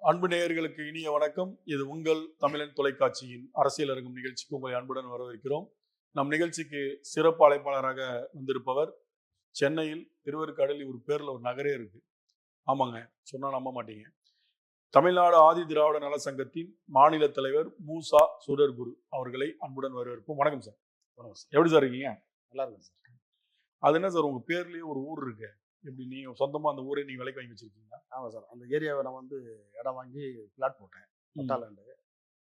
அன்பு நேயர்களுக்கு இனிய வணக்கம். இது உங்கள் தமிழன் தொலைக்காட்சியின் அரசியல் அரங்கம் நிகழ்ச்சிக்கு உங்களை அன்புடன் வரவேற்கிறோம். நம் நிகழ்ச்சிக்கு சிறப்பு அழைப்பாளராக வந்திருப்பவர் சென்னையில் திருவேற்காடில் இவர் பேர்ல ஒரு நகரே இருக்கு. ஆமாங்க, சொன்னா நம்ப மாட்டீங்க. தமிழ்நாடு ஆதி திராவிட நல சங்கத்தின் மாநில தலைவர் மூசா சுடர்குரு அவர்களை அன்புடன் வரவேற்போம். வணக்கம் சார். வணக்கம் சார். எப்படி சார் இருக்கீங்க? நல்லா இருக்கும் சார். அது என்ன சார், உங்க பேர்லயே ஒரு ஊர் இருக்கு. எப்படி நீங்க சொந்தமா அந்த ஊரை நீங்க விலைக்கு வாங்கி வச்சிருக்கீங்களா? ஆமாம் சார். அந்த ஏரியாவை நான் இடம் வாங்கி பிளாட் போட்டேன். பட்டா லேண்டு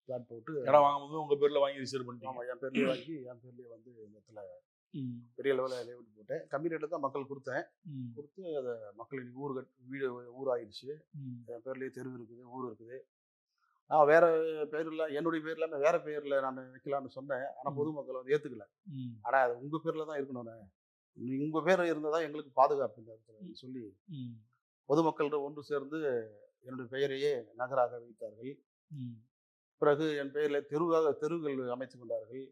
பிளாட் போட்டு இடம் வாங்கும்போது உங்க பேர்ல வாங்கி ரிசர்வ் பண்ணிட்டீங்க. ஆமாம், என் பேர்லேயே வாங்கி என் பேர்லேயே இந்த இடத்துல பெரிய லெவலில் லேவுட் போட்டேன். கம்மி ரேட்டு தான் மக்கள் கொடுத்தேன். கொடுத்து அதை மக்கள் இன்னைக்கு வீடு ஊராயிடுச்சு. என் பேர்லேயே தெருவு இருக்குது, ஊர் இருக்குது. நான் வேற பேரில் என்னுடைய பேர் இல்லாமல் வேற பேரில் நான் வைக்கலான்னு சொன்னேன். ஆனால் பொதுமக்கள் ஏற்றுக்கல. ஆனால் அது உங்கள் பேரில் தான் இருக்கணும்னு, உங்கள் பேர் இருந்தால் தான் எங்களுக்கு பாதுகாப்பு இந்த இடத்துல சொல்லி பொதுமக்களிடம் ஒன்று சேர்ந்து என்னுடைய பெயரையே நகராக வைத்தார்கள். பிறகு என் பெயரில் தெருவுகள் அமைத்துக் கொண்டார்கள்.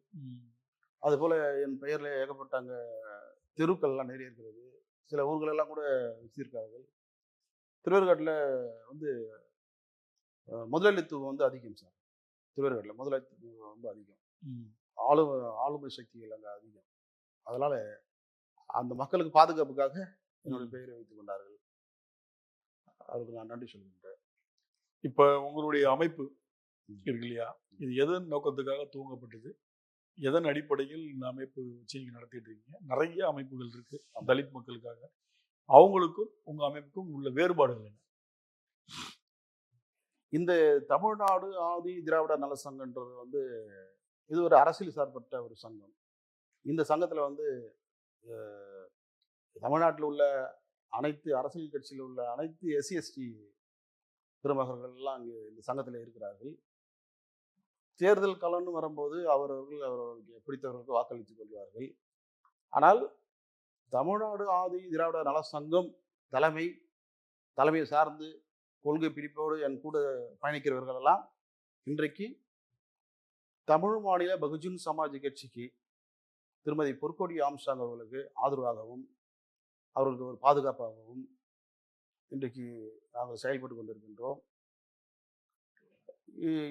அதுபோல என் பெயரில் ஏகப்பட்டாங்க தெருக்கள்லாம் நிறைய இருக்கிறது. சில ஊர்களெல்லாம் கூட வச்சிருக்கார்கள். திருவேற்காட்டில் முதலாளித்துவம் அதிகம் சார். திருவேற்காட்டில் முதலாளித்துவம் ரொம்ப அதிகம். ஆளுமை சக்திகள் அங்கே அதிகம். அதனால அந்த மக்களுக்கு பாதுகாப்புக்காக என்னுடைய பெயரை வைத்துக் கொண்டார்கள். அதுக்கு நான் நன்றி சொல்கின்றேன். இப்ப உங்களுடைய அமைப்பு இருக்கு இல்லையா, இது எதன் நோக்கத்துக்காக துவங்கப்பட்டது? எதன் அடிப்படையில் இந்த அமைப்பு வச்சு நீங்க நடத்திட்டு இருக்கீங்க? நிறைய அமைப்புகள் இருக்கு தலித் மக்களுக்காக. அவங்களுக்கும் உங்க அமைப்புக்கும் உள்ள வேறுபாடுகள் என்ன? இந்த தமிழ்நாடு ஆதி திராவிட நல சங்கம்ன்றது இது ஒரு அரசியல் சார்பற்ற ஒரு சங்கம். இந்த சங்கத்துல தமிழ்நாட்டில் உள்ள அனைத்து அரசியல் கட்சியில் உள்ள அனைத்து எஸ்சி எஸ்டி பெருமகர்கள் எல்லாம் அங்கே இந்த சங்கத்தில் இருக்கிறார்கள். தேர்தல் காலம்னு வரும்போது அவர்களுக்கு பிடித்தவர்களுக்கு வாக்களித்துக் கொள்வார்கள். ஆனால் தமிழ்நாடு ஆதி திராவிட நல சங்கம் தலைமையை சார்ந்து கொள்கை பிடிப்போடு என் கூட பயணிக்கிறவர்கள் எல்லாம் இன்றைக்கு தமிழ் மாநில பகுஜன் சமாஜ் கட்சிக்கு திருமதி பொற்கொடி ஆம்ஸ்ட்ராங் அவர்களுக்கு ஆதரவாகவும் அவர்களுக்கு ஒரு பாதுகாப்பாகவும் இன்றைக்கு நாங்கள் செயல்பட்டு கொண்டிருக்கின்றோம்.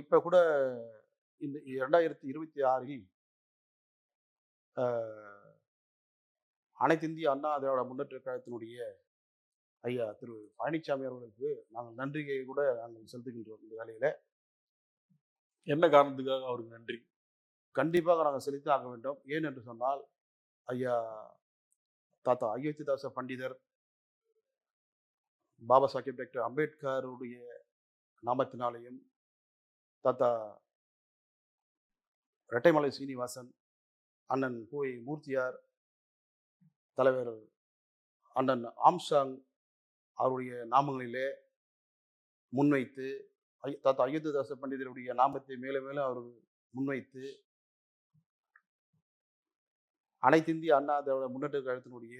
இப்போ கூட இந்த 2026 அனைத்து இந்திய அண்ணா திராவிட முன்னேற்ற கழகத்தினுடைய ஐயா திரு பழனிசாமி அவர்களுக்கு நாங்கள் நன்றியை கூட நாங்கள் செலுத்துகின்றோம். இந்த வேலையில என்ன காரணத்துக்காக அவருக்கு நன்றி? கண்டிப்பாக நாங்கள் செலுத்தி ஆக வேண்டும். ஏன் என்று சொன்னால், ஐயா தாத்தா அயோத்திதாச பண்டிதர், பாபா சாஹேப் டாக்டர் அம்பேத்கருடைய நாமத்தினாலேயும், தாத்தா ரெட்டைமலை சீனிவாசன், அண்ணன் பூவை மூர்த்தியார், தலைவர் அண்ணன் ஆம்ஸ்ட்ராங் அவருடைய நாமங்களிலே முன்வைத்து, தாத்தா அயோத்திதாச பண்டிதருடைய நாமத்தை மேலும் மேலும் அவர் முன்வைத்து, அனைத்து இந்திய அண்ணா திராவிட முன்னேற்ற கழகத்தினுடைய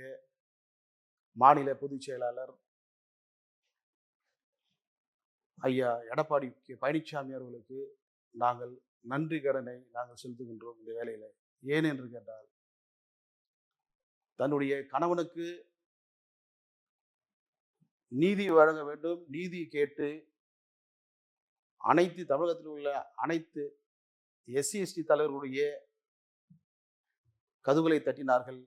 மாநில பொதுச் செயலாளர் ஐயா எடப்பாடி பழனிசாமி அவர்களுக்கு நாங்கள் நன்றி கடனை நாங்கள் செலுத்துகின்றோம் இந்த வேலையில. ஏன் என்று கேட்டால், தன்னுடைய கணவனுக்கு நீதி வழங்க வேண்டும், நீதி கேட்டு அனைத்து தமிழகத்தில் உள்ள அனைத்து எஸ்சி எஸ்டி தலைவர்களுடைய கதவுகளை தட்டினார்கள்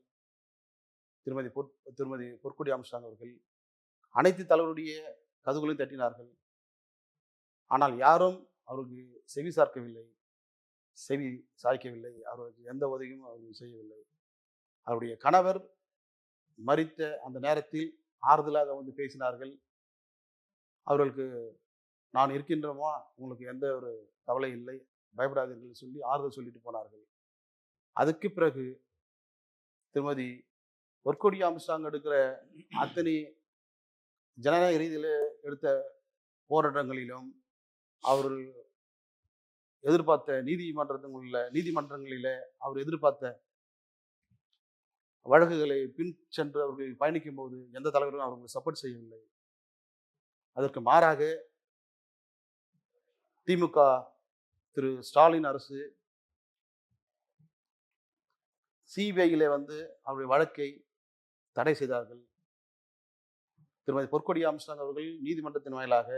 திருமதி பொற்கொடி ஆம்ஸ்ட்ராங் அவர்கள். அனைத்து தலைவருடைய கதவுகளையும் தட்டினார்கள். ஆனால் யாரும் அவருக்கு செவி சாய்க்கவில்லை. அவருக்கு எந்த உதவியும் அவர்கள் செய்யவில்லை. அவருடைய கணவர் மரித்த அந்த நேரத்தில் ஆறுதலாக பேசினார்கள். அவர்களுக்கு நான் இருக்கின்றோமா, உங்களுக்கு எந்த ஒரு கவலை இல்லை, பயப்படாதீர்கள் சொல்லி ஆறுதல் சொல்லிட்டு போனார்கள். அதுக்கு பிறகு திருமதி பொற்கொடி ஆம்ஸ்ட்ராங் எடுக்கிற அத்தனை ஜனநாயக ரீதியில் எடுத்த போராட்டங்களிலும், அவர்கள் எதிர்பார்த்த நீதிமன்றங்களில் அவர் எதிர்பார்த்த வழக்குகளை பின் சென்று அவர்கள் பயணிக்கும் போது எந்த தலைவரும் அவர்களுக்கு சப்போர்ட் செய்யவில்லை. அதற்கு மாறாக திமுக திரு ஸ்டாலின் அரசு சிபிஐயிலே அவருடைய வழக்கை தடை செய்தார்கள். திருமதி பொற்கொடி ஆம்ஸ்ட்ராங் அவர்கள் நீதிமன்றத்தின் வாயிலாக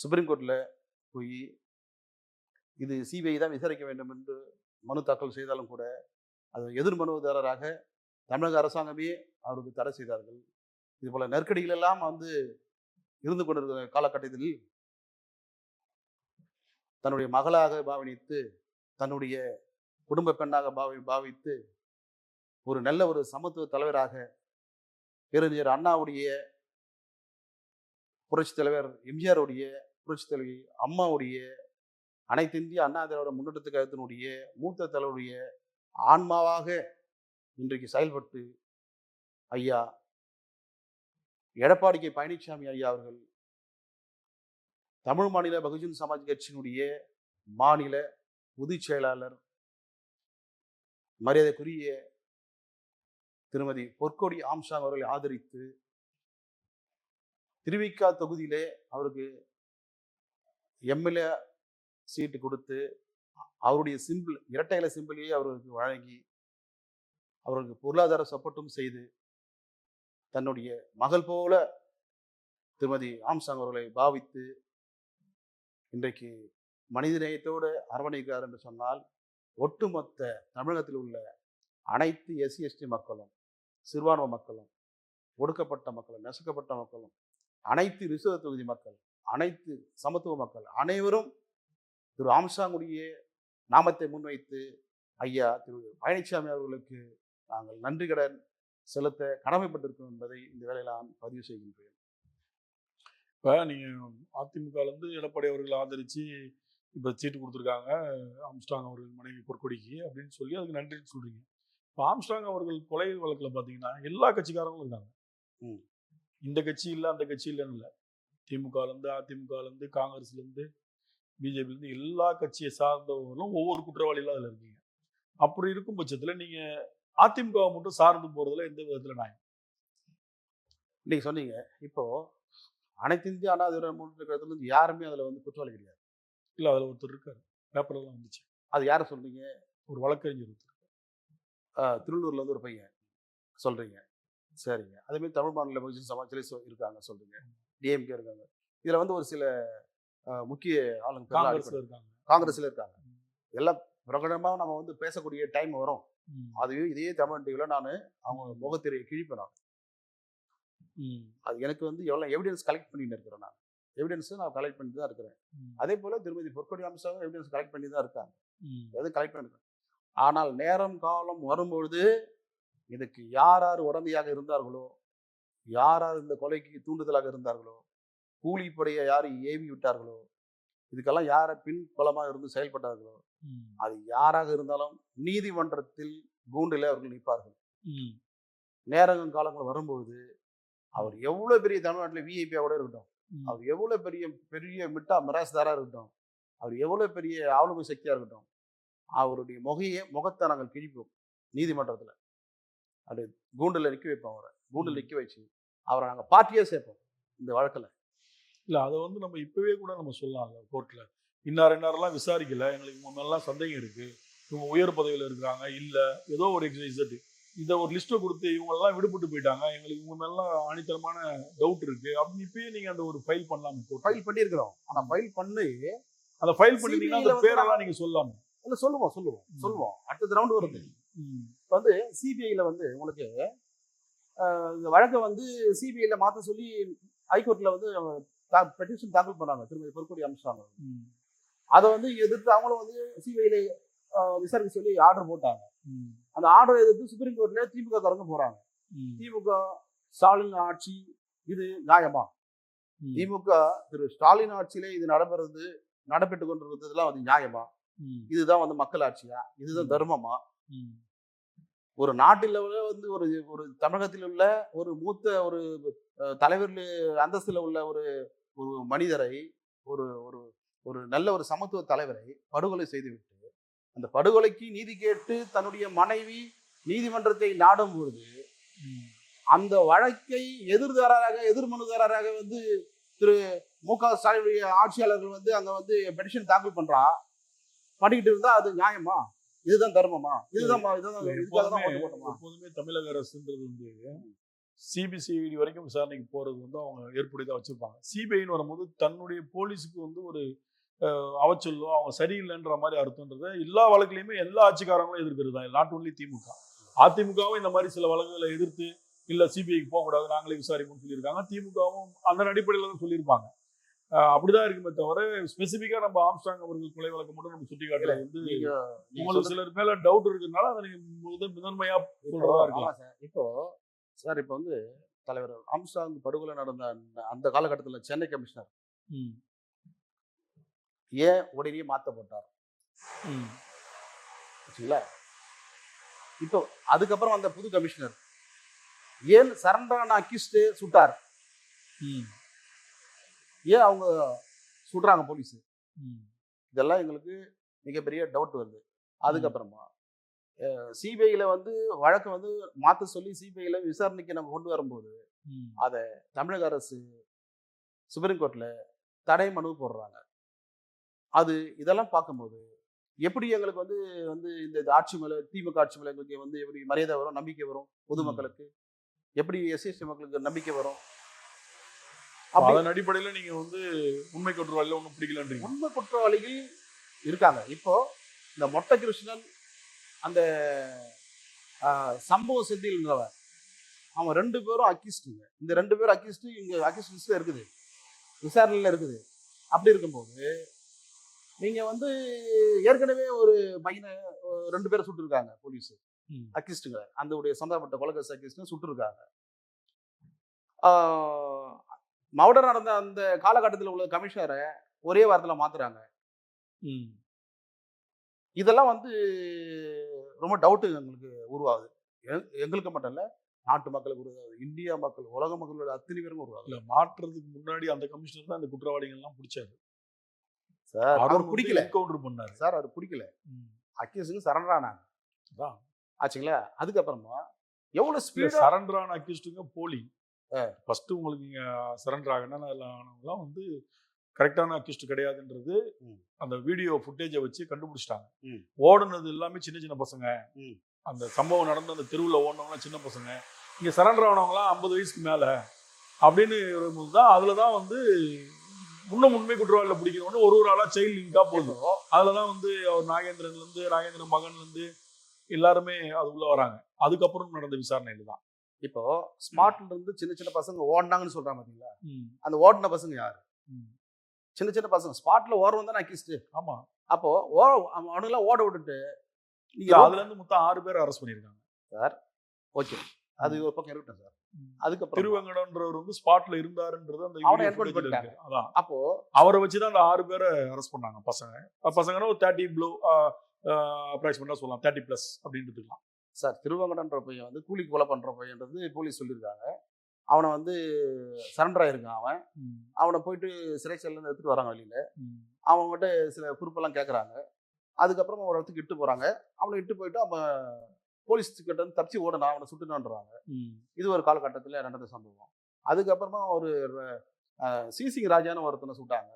சுப்ரீம் கோர்ட்டில் போய் இது சிபிஐ தான் விசாரிக்க வேண்டும் என்று மனு தாக்கல் செய்தாலும் கூட அது எதிர் மனுதாரராக தமிழக அரசாங்கமே அவருக்கு தடை செய்தார்கள். இது போல நெருக்கடிகள் எல்லாம் வந்து இருந்து கொண்டிருக்கிற காலகட்டத்தில் தன்னுடைய மகளாக பாவித்து, தன்னுடைய குடும்ப பெண்ணாக பாவித்து ஒரு நல்ல ஒரு சமத்துவ தலைவராக பேரறிஞர் அண்ணாவுடைய, புரட்சி தலைவர் எம்ஜிஆருடைய, புரட்சி தலைவி அம்மாவுடைய, அனைத்து இந்திய அண்ணா திராவிட முன்னேற்ற கழகத்தினுடைய மூத்த தலைவருடைய ஆன்மாவாக இன்றைக்கு செயல்பட்டு ஐயா எடப்பாடி கே பழனிசாமி ஐயா அவர்கள் தமிழ் மாநில பகுஜன் சமாஜ் கட்சியினுடைய மாநில பொதுச் செயலாளர் மரியாதைக்குரிய திருமதி பொற்கொடி ஆம்ஸ்ட்ராங் அவர்களை ஆதரித்து திருவிக்கா தொகுதியிலே அவருக்கு எம்எல்ஏ சீட்டு கொடுத்து அவருடைய சிம்பிள் இரட்டை இலை சிம்பிளையே அவர்களுக்கு வழங்கி அவர்களுக்கு பொருளாதார சப்போர்ட்டும் செய்து தன்னுடைய மகள் போல திருமதி ஆம்ஸ்ட்ராங் அவர்களை பாவித்து இன்றைக்கு மனிதநேயத்தோடு அரவணைக்கிறார் என்று சொன்னால் ஒட்டுமொத்த தமிழகத்தில் உள்ள அனைத்து எஸ்சி எஸ்டி மக்களும், சிறுபான்மை மக்களும், ஒடுக்கப்பட்ட மக்களும், நசுக்கப்பட்ட மக்களும், அனைத்து ரிசர்வ் தொகுதி மக்கள், அனைத்து சமத்துவ மக்கள் அனைவரும் திரு ஆம்ஸ்ட்ராங்குடைய நாமத்தை முன்வைத்து ஐயா திரு பழனிசாமி அவர்களுக்கு நாங்கள் நன்றி கடன் செலுத்த கடமைப்பட்டிருக்கோம் என்பதை இந்த வேளையில் நான் பதிவு செய்கின்றேன். இப்போ நீங்கள் அதிமுகலேருந்து எடப்பாடி அவர்களை ஆதரித்து இப்போ சீட்டு கொடுத்துருக்காங்க ஆம்ஸ்ட்ராங் அவர்கள் மனைவி பொற்கொடிக்கு அப்படின்னு சொல்லி அதுக்கு நன்றின்னு சொல்கிறீங்க. இப்போ ஆம்ஸ்ட்ராங் அவர்கள் கொலை வழக்கில் பார்த்தீங்கன்னா எல்லா கட்சிக்காரங்களும் இருக்காங்க. இந்த கட்சி இல்லை அந்த கட்சி இல்லைன்னு இல்லை, திமுகலேருந்து அதிமுகலேருந்து காங்கிரஸ்லேருந்து பிஜேபிலேருந்து எல்லா கட்சியை சார்ந்தவர்களும் ஒவ்வொரு குற்றவாளிகளும் அதில் இருக்கீங்க. அப்படி இருக்கும் பட்சத்தில் நீங்கள் அதிமுக மட்டும் சார்ந்து போகிறதுல எந்த விதத்தில் நியாயம்? நீங்கள் சொன்னீங்க இப்போ அனைத்து இந்திய அண்ணா திராவிட முன்னேற்ற கழகத்துலேருந்து யாருமே அதில் வந்து குற்றவாளி கிடையாது. இல்லை, அதில் ஒருத்தர் இருக்காரு, பேப்பர்லாம் வந்துச்சு. அது யாரை சொல்றீங்க? ஒரு வழக்கறிஞர் ஒருத்தர். திருவள்ளூர்ல வந்து ஒரு பையன் சொல்றீங்க, சரிங்க. அதேமாதிரி தமிழ் மாநில பகுஜன் சமாஜ்ல இருக்காங்க சொல்றீங்க, டிஎம்கே இருக்காங்க. இதுல வந்து ஒரு சில முக்கிய ஆளுங்க காங்கிரஸ்ல இருக்காங்க. எல்லாம் பிரகடனமாக நம்ம வந்து பேசக்கூடிய டைம் வரும். அதுவே இதே தமிழ் டிவியில் நான் அவங்க முகத்திரையை கிழிப்பேன். நான் அது எனக்கு வந்து எவ்வளோ எவிடன்ஸ் கலெக்ட் பண்ணிட்டு இருக்கிறேன். நான் எவிடன்ஸும் நான் கலெக்ட் பண்ணிட்டு தான் இருக்கிறேன். அதே போல் திருமதி பொற்கொடி ஆம்ஸ்ட்ராங் எவிடன்ஸ் கலெக்ட் பண்ணி தான் இருக்காங்க. எதுவும் கலெக்ட் பண்ணிருக்கேன். ஆனால் நேரம் காலம் வரும்பொழுது இதுக்கு யார் யார் உடந்தையாக இருந்தார்களோ, யார் யார் இந்த கொலைக்கு தூண்டுதலாக இருந்தார்களோ, கூலிப்படையை யார் ஏவி விட்டார்களோ, இதுக்கெல்லாம் யாரை பின்பலமாக இருந்து செயல்பட்டார்களோ, அது யாராக இருந்தாலும் நீதிமன்றத்தில் கூண்டில் அவர்கள் நிற்பார்கள். நேரங்கள் காலங்கள் வரும்போது அவர் எவ்வளவு பெரிய தமிழ்நாட்டில் விஐபியா கூட இருக்கட்டும், அவர் எவ்வளவு பெரிய பெரிய மிட்டா மிராஸ்தாரா இருக்கட்டும், அவர் எவ்வளவு பெரிய ஆளுமை சக்தியா இருக்கட்டும், அவருடைய முகத்தை நாங்கள் கிழிப்போம் நீதிமன்றத்தில். அது கூண்டில் நிற்க வைப்போம். அவரை கூண்டில் நிற்க வச்சு அவரை நாங்கள் பார்ட்டியே சேர்ப்போம் இந்த வழக்கில். இல்லை, அதை வந்து நம்ம இப்பவே கூட நம்ம சொல்லலாம் கோர்ட்டில். இன்னாரெல்லாம் விசாரிக்கல, எங்களுக்கு இவங்க மேலாம் சந்தேகம் இருக்கு, இவங்க உயர் பதவியில் இருக்கிறாங்க, இல்லை ஏதோ ஒரு எக்ஸைசட் இதை ஒரு லிஸ்ட்டை கொடுத்து இவங்கெல்லாம் விடுபட்டு போயிட்டாங்க, எங்களுக்கு இவங்க மேலாம் ஆணித்தரமான டவுட் இருக்கு அப்படின்னு இப்பயே நீங்க அந்த ஒரு ஃபைல் பண்ணலாம். ஃபைல் பண்ணியிருக்கிறோம். ஆனால் ஃபைல் பண்ணி அந்த ஃபைல் பண்ணிட்டீங்கன்னா அந்த பேரெல்லாம் நீங்க சொல்லலாம். இல்லை, சொல்லுவோம் அடுத்த ரவுண்டு வருது. இப்போ வந்து சிபிஐல வந்து உங்களுக்கு இந்த வழக்கை வந்து சிபிஐல மாற்ற சொல்லி ஹைகோர்ட்ல வந்து பெட்டிஷன் தாக்கல் பண்ணாங்க திருமதி பொற்கொடி ஆம்ஸ்ட்ராங். அதை வந்து எதிர்த்து அவங்களும் வந்து சிபிஐல விசாரிக்க சொல்லி ஆர்டர் போட்டாங்க. அந்த ஆர்டரை எதிர்த்து சுப்ரீம் கோர்ட்ல திமுக காரங்க போறாங்க. திமுக ஸ்டாலின் ஆட்சி இது நியாயமா? திமுக திரு ஸ்டாலின் ஆட்சியிலே இது நடைபெற்று கொண்டிருக்கிறதுலாம் வந்து நியாயமா? இதுதான் வந்து மக்கள் ஆட்சியா? இதுதான் தர்மமா? ஒரு நாட்டில் வந்து ஒரு தமிழகத்தில் உள்ள ஒரு மூத்த ஒரு தலைவர் அந்தஸ்துல உள்ள ஒரு மனிதரை, ஒரு ஒரு நல்ல ஒரு சமத்துவ தலைவரை படுகொலை செய்துவிட்டு அந்த படுகொலைக்கு நீதி கேட்டு தன்னுடைய மனைவி நீதிமன்றத்தை நாடும் பொழுது அந்த வழக்கை எதிர் மனுதாரராக வந்து திரு மு.க. ஸ்டாலினுடைய ஆட்சியாளர்கள் வந்து அங்க வந்து பெட்டிஷன் தாக்கல் பண்ணிக்கிட்டு இருந்தா அது நியாயமா? இதுதான் தர்மமா? எப்போதுமே தமிழக அரசுன்றது வந்து சிபிசிஐடி வரைக்கும் விசாரணைக்கு போறது வந்து அவங்க ஏற்புடையதாக வச்சிருப்பாங்க. சிபிஐன்னு வரும்போது தன்னுடைய போலீஸுக்கு வந்து ஒரு அவச்சொல்லோ அவங்க சரியில்லைன்ற மாதிரி அர்த்தம்ன்றத எல்லா வழக்குலையுமே எல்லா ஆட்சிக்காரங்களும் எதிர்க்கிறது தான். நாட் ஒன்லி திமுக. அதிமுகவும் இந்த மாதிரி சில வழக்குகளை எதிர்த்து இல்ல சிபிஐக்கு போகக்கூடாது நாங்களே விசாரிப்போம்னு சொல்லியிருக்காங்க. திமுகவும் அந்த அடிப்படையில் தான் சொல்லியிருப்பாங்க. அப்படிதான் இருக்குமே தவிர ஸ்பெசிபிக்கா நம்ம ஆம்ஸ்ட்ராங் அவர்கள் கொலை வழக்கு மட்டும் நம்ம சுட்டி காட்டுறது வந்து உங்களுக்கு சிலர் மேல டவுட் இருக்கிறதுனால அதை நீங்க முதன்மையா சொல்றதா இருக்கலாம். இப்போ சார் இப்போ வந்து தலைவர் ஆம்ஸ்ட்ராங் படுகொலை நடந்த அந்த காலகட்டத்தில் சென்னை கமிஷனர் ஏன் உடனே மாற்றப்பட்டார்? இப்போ அதுக்கப்புறம் அந்த புது கமிஷனர் ஏன் சரண்டரான அக்யூஸ்ட் சுட்டார்? ஏன் அவங்க சுடுறாங்க போலீஸ்? இதெல்லாம் எங்களுக்கு மிகப்பெரிய டவுட் வருது. அதுக்கப்புறமா சிபிஐல வந்து வழக்கு வந்து மாற்ற சொல்லி சிபிஐல விசாரணைக்கு நம்ம கொண்டு வரும்போது அதை தமிழக அரசு சுப்ரீம் கோர்ட்ல தடை மனு போடுறாங்க. அது இதெல்லாம் பார்க்கும்போது எப்படி எங்களுக்கு வந்து வந்து இந்த ஆட்சி மேல திமுக ஆட்சி மேல எங்களுக்கு வந்து எப்படி மரியாதை வரும், நம்பிக்கை வரும்? பொதுமக்களுக்கு எப்படி எஸ்சி மக்களுக்கு நம்பிக்கை வரும்? அதன் அடிப்படையில நீங்க வந்து உண்மை குற்றவாளிகள் ஒன்றும் பிடிக்கலன்றீங்க. உண்மை குற்றவாளிகள் இருக்காங்க. இப்போ இந்த மொட்டை கிருஷ்ணன் அந்த சம்பவ செந்தில்ன்றவன் அவன் 2 பேரும் அக்யூஸ்டுங்க. இந்த 2 பேரும் அக்யூஸ்டு இங்க அக்யூஸ்ட் லிஸ்ட்ல இருக்குது, விசாரணையில இருக்குது. அப்படி இருக்கும்போது நீங்க வந்து ஏற்கனவே ஒரு பையனை 2 பேரை சுட்டுருக்காங்க போலீஸ் அக்யூஸ்டுங்க. அந்த சம்பந்தப்பட்ட கொலைகேஸ் அக்யூஸ்டு சுட்டுருக்காங்க. மர்டர் நடந்த அந்த காலகட்டத்தில் உள்ள கமிஷனரை ஒரே வாரத்தில் மாத்துறாங்க. இதெல்லாம் வந்து ரொம்ப டவுட்டு எங்களுக்கு உருவாகுது. எங்களுக்கு மட்டும் இல்ல, நாட்டு மக்களுக்கு உருவாகுது, இந்தியா மக்கள், உலக மக்களோட அத்தனை பேரும் உருவாகுது. இல்ல மாற்றுறதுக்கு முன்னாடி அந்த கமிஷனர் தான் அந்த குற்றவாளிகள் எல்லாம் பிடிச்சாரு சார். அவர் பிடிக்கல, என்கவுண்டர் பண்ணாரு சார். அவர் பிடிக்கல, அக்யூஸ்டுக்கு சரண்டர் ஆனாங்க ஆச்சுங்களா. அதுக்கப்புறமா எவ்வளவு ஸ்பீட் சரண்டர் ஆன அக்யூஸ்டுங்க போலி. ஃபர்ஸ்ட் உங்களுக்கு இங்க சரண்டர் ஆனவங்கலாம் வந்து கரெக்டான அக்யூஸ்ட் கிடையாதுன்றது அந்த வீடியோ ஃபுட்டேஜை வச்சு கண்டுபிடிச்சிட்டாங்க. ஓடுனது எல்லாமே சின்ன சின்ன பசங்க. அந்த சம்பவம் நடந்த அந்த தெருவில் ஓடினவங்களாம் சின்ன பசங்க. இங்க சரண்டர் ஆனவங்களாம் 50 வயசுக்கு மேல அப்படின்னு தான். அதுல தான் வந்து இன்னும் உண்மை குற்றவாளியில் பிடிக்கணும்னு ஒரு ஆளா சைல்டு லிங்கா போதும். அதுலதான் வந்து அவர் நாகேந்திரன் மகன்லேருந்து எல்லாருமே அது உள்ள வராங்க. அதுக்கப்புறம் நடந்த விசாரணையில தான். இப்போ ஸ்மார்ட்ல இருந்து சின்ன சின்ன பசங்க ஓடினாங்கன்னு சொல்றாங்க பாத்தீங்களா? அந்த ஓடின பசங்க யாரு? சின்ன சின்ன பசங்க. ஸ்பாட்ல ஓடுறவன் தானே அக்யூஸ்ட். ஆமா. அப்போ அவனுங்கெல்லாம் ஓட விட்டுட்டு அதுல இருந்து மொத்தம் 6 பேர் அரெஸ்ட் பண்ணிருக்காங்க சார். ஓகே, அது ஒரு பக்கம் இருக்கட்டும் சார். அதுக்கப்புறம் திருவங்கடன்றவர் வந்து ஸ்பாட்ல இருந்தாருன்றது அந்த அவனை என்கவுண்டர் பண்ணிட்டாங்க. அதான் அப்போ அவரை வச்சுதான் அந்த 6 பேரை அரெஸ்ட் பண்ணாங்க. பசங்கன்னா ஒரு 30 ப்ளூ அப்ராக்சிமேட்டா சொல்லலாம், 30+ அப்படின்றதுலாம் சார். திருவங்கடன்ற பையன் வந்து கூலிக்கு கொலை பண்ற பையன்றது போலீஸ் சொல்லியிருக்காங்க. அவனை வந்து சரண்டர் ஆயிருக்கான். அவனை போயிட்டு சிறைச்சாலையில எடுத்துட்டு வராங்க வெளியில. அவங்ககிட்ட சில குறிப்பெல்லாம் கேட்கறாங்க. அதுக்கப்புறம் ஒரு இடத்துக்கு இட்டு போறாங்க. அவனை இட்டு போயிட்டு அவன் போலீஸ் கிட்ட இருந்து தப்பிச்சு ஓடனா, அவனை சுட்டுனான்றாங்க. இது ஒரு காலகட்டத்தில் நடந்த சம்பவம். அதுக்கப்புறமா ஒரு சிசிங் ராஜான்னு ஒருத்தனை சுட்டாங்க.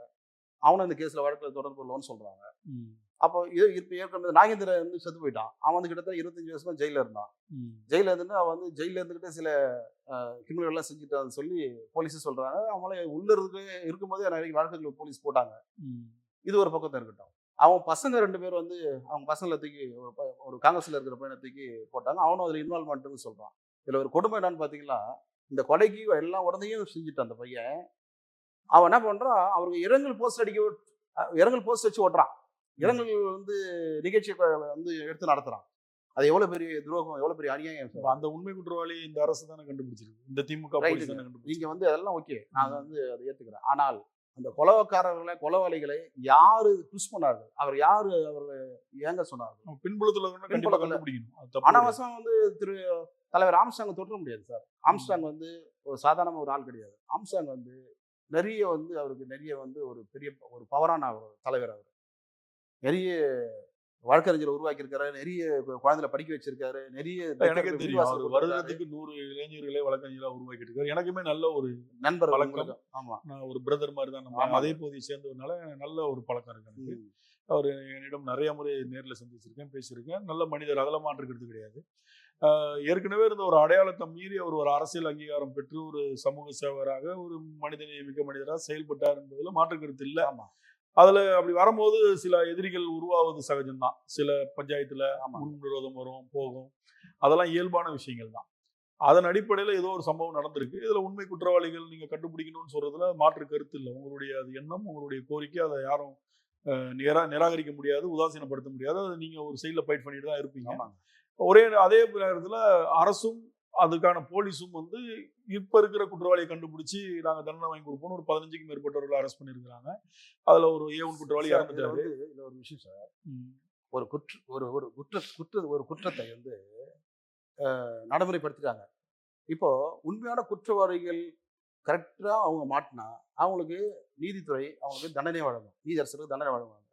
அவனை இந்த கேஸ்ல வழக்கில் தொடர்பு இல்லைன்னு சொல்றாங்க. அப்போ இப்போ ஏற்கனவே நாகேந்திரன் வந்து செத்து போயிட்டான். அவன் வந்து கிட்டத்தட்ட 25 வருஷமா ஜெயில இருந்தான். ஜெயில இருந்து அவன் வந்து ஜெயில இருந்துகிட்டே சில கிரிமினல் எல்லாம் செஞ்சுட்டான்னு சொல்லி போலீஸே சொல்றாங்க. அவங்களே உள்ள இருக்கும்போதே நிறைய வழக்குகள் போலீஸ் போட்டாங்க. இது ஒரு பக்கத்தை இருக்கட்டும். அவன் பசங்க 2 பேர் வந்து அவங்க பசங்களை தூக்கி ஒரு காங்கிரஸ்ல இருக்கிற பையனை தூக்கி போட்டாங்க. அவனும் அதில் இன்வால்வ்மெண்ட்னு சொல்றான். இதுல ஒரு கொடுமை என்னன்னு பாத்தீங்கன்னா, இந்த கொலைக்கு எல்லாம் உடனேயும் செஞ்சுட்டான் அந்த பையன். அவன் என்ன பண்றான், அவருக்கு இரங்கல் போஸ்ட் வச்சு ஓட்டுறான். இரங்கல் வந்து நிகழ்ச்சியை வந்து எடுத்து நடத்துறான். அது எவ்வளவு பெரிய துரோகம், எவ்வளவு பெரிய அநியாயம். அந்த உண்மை குற்றவாளி இந்த அரசு தானே கண்டுபிடிச்சிருக்கு, இந்த திமுக போலீஸ் தானே கண்டுபிடிச்சிருக்கு. நீங்க வந்து அதெல்லாம் ஓகே, நான் வந்து அதை ஏத்துக்கிறேன். ஆனால் அந்த கொலவாளிகளை யாரு புஷ் பண்ணார்கள்? அவர் யாரு அவரை ஏங்க சொன்னார்கள்? பின்புலத்துல கண்டுபிடிக்கணும். அனாவசியம் வந்து தலைவர் ஆம்ஸ்ட்ராங் தொற்ற முடியாது சார். ஆம்ஸ்ட்ராங் வந்து ஒரு சாதாரண ஒரு ஆள் கிடையாது. ஆம்ஸ்ட்ராங் வந்து நிறைய வந்து அவருக்கு நிறைய வந்து ஒரு பெரிய ஒரு பவரான தலைவர். அவர் நிறைய வழக்கறிஞரை உருவாக்கி இருக்காரு, நிறைய குழந்தைகளை படிக்க வச்சிருக்காரு, நிறைய வருடத்துக்கு 100 இளைஞர்களை வழக்கறிஞரா உருவாக்கி இருக்காரு. எனக்குமே நல்ல ஒரு நண்பர் பழக்கம். ஆமா, நான் ஒரு பிரதர் மாதிரி தான். நம்ம அதே பகுதியை சேர்ந்ததுனால நல்ல ஒரு பழக்கம் இருக்கு எனக்கு. அவர் என்னிடம் நிறைய முறை நேரில் சந்திச்சிருக்கேன், பேசியிருக்கேன். நல்ல மனிதர், அதெல்லாம் மாற்றுக்கிறது கிடையாது. ஏற்கனவே இருந்த ஒரு அடையாளத்தை மீறி அவர் ஒரு அரசியல் அங்கீகாரம் பெற்று ஒரு சமூக சேவராக, ஒரு மனிதநேயமிக்க மனிதராக செயல்பட்டார் என்பதில் மாற்றுக்கருத்து இல்லை. ஆமா அதுல அப்படி வரும்போது சில எதிரிகள் உருவாவது சகஜம்தான். சில பஞ்சாயத்துல ஆமா முன்விரோதம் வரும், போகும். அதெல்லாம் இயல்பான விஷயங்கள் தான். அதன் அடிப்படையில ஏதோ ஒரு சம்பவம் நடந்திருக்கு. இதுல உண்மை குற்றவாளிகள் நீங்க கண்டுபிடிக்கணும்னு சொல்றதுல மாற்று கருத்து இல்லை. உங்களுடைய அது எண்ணம், உங்களுடைய கோரிக்கை, அதை யாரும் நிராகரிக்க முடியாது, உதாசீனப்படுத்த முடியாது. அதை நீங்க ஒரு சைட்ல ஃபைட் பண்ணிட்டு தான் இருப்பீங்க. ஆமாங்க அதே நேரத்துல அரசும் அதுக்கான போலீஸும் வந்து இப்ப இருக்கிற குற்றவாளியை கண்டுபிடிச்சு நாங்க தண்டனை வாங்கி கொடுப்போம். ஒரு 15க்கும் மேற்பட்டவர்களை அரெஸ்ட் பண்ணிருக்காங்க. அதுல ஒரு A1 குற்றவாளி சார். இதுல இறந்துட்டாரு. வந்து இதுல ஒரு விஷயம் சார். ஒரு ஒரு குற்றத்தை வந்து நடைமுறைப்படுத்திட்டாங்க. இப்போ உண்மையான குற்றவாளிகள் கரெக்டா அவங்க மாட்டினா அவங்களுக்கு நீதித்துறை அவங்களுக்கு தண்டனை வழங்கும், நீதியரசருக்கு தண்டனை வழங்குவாங்க.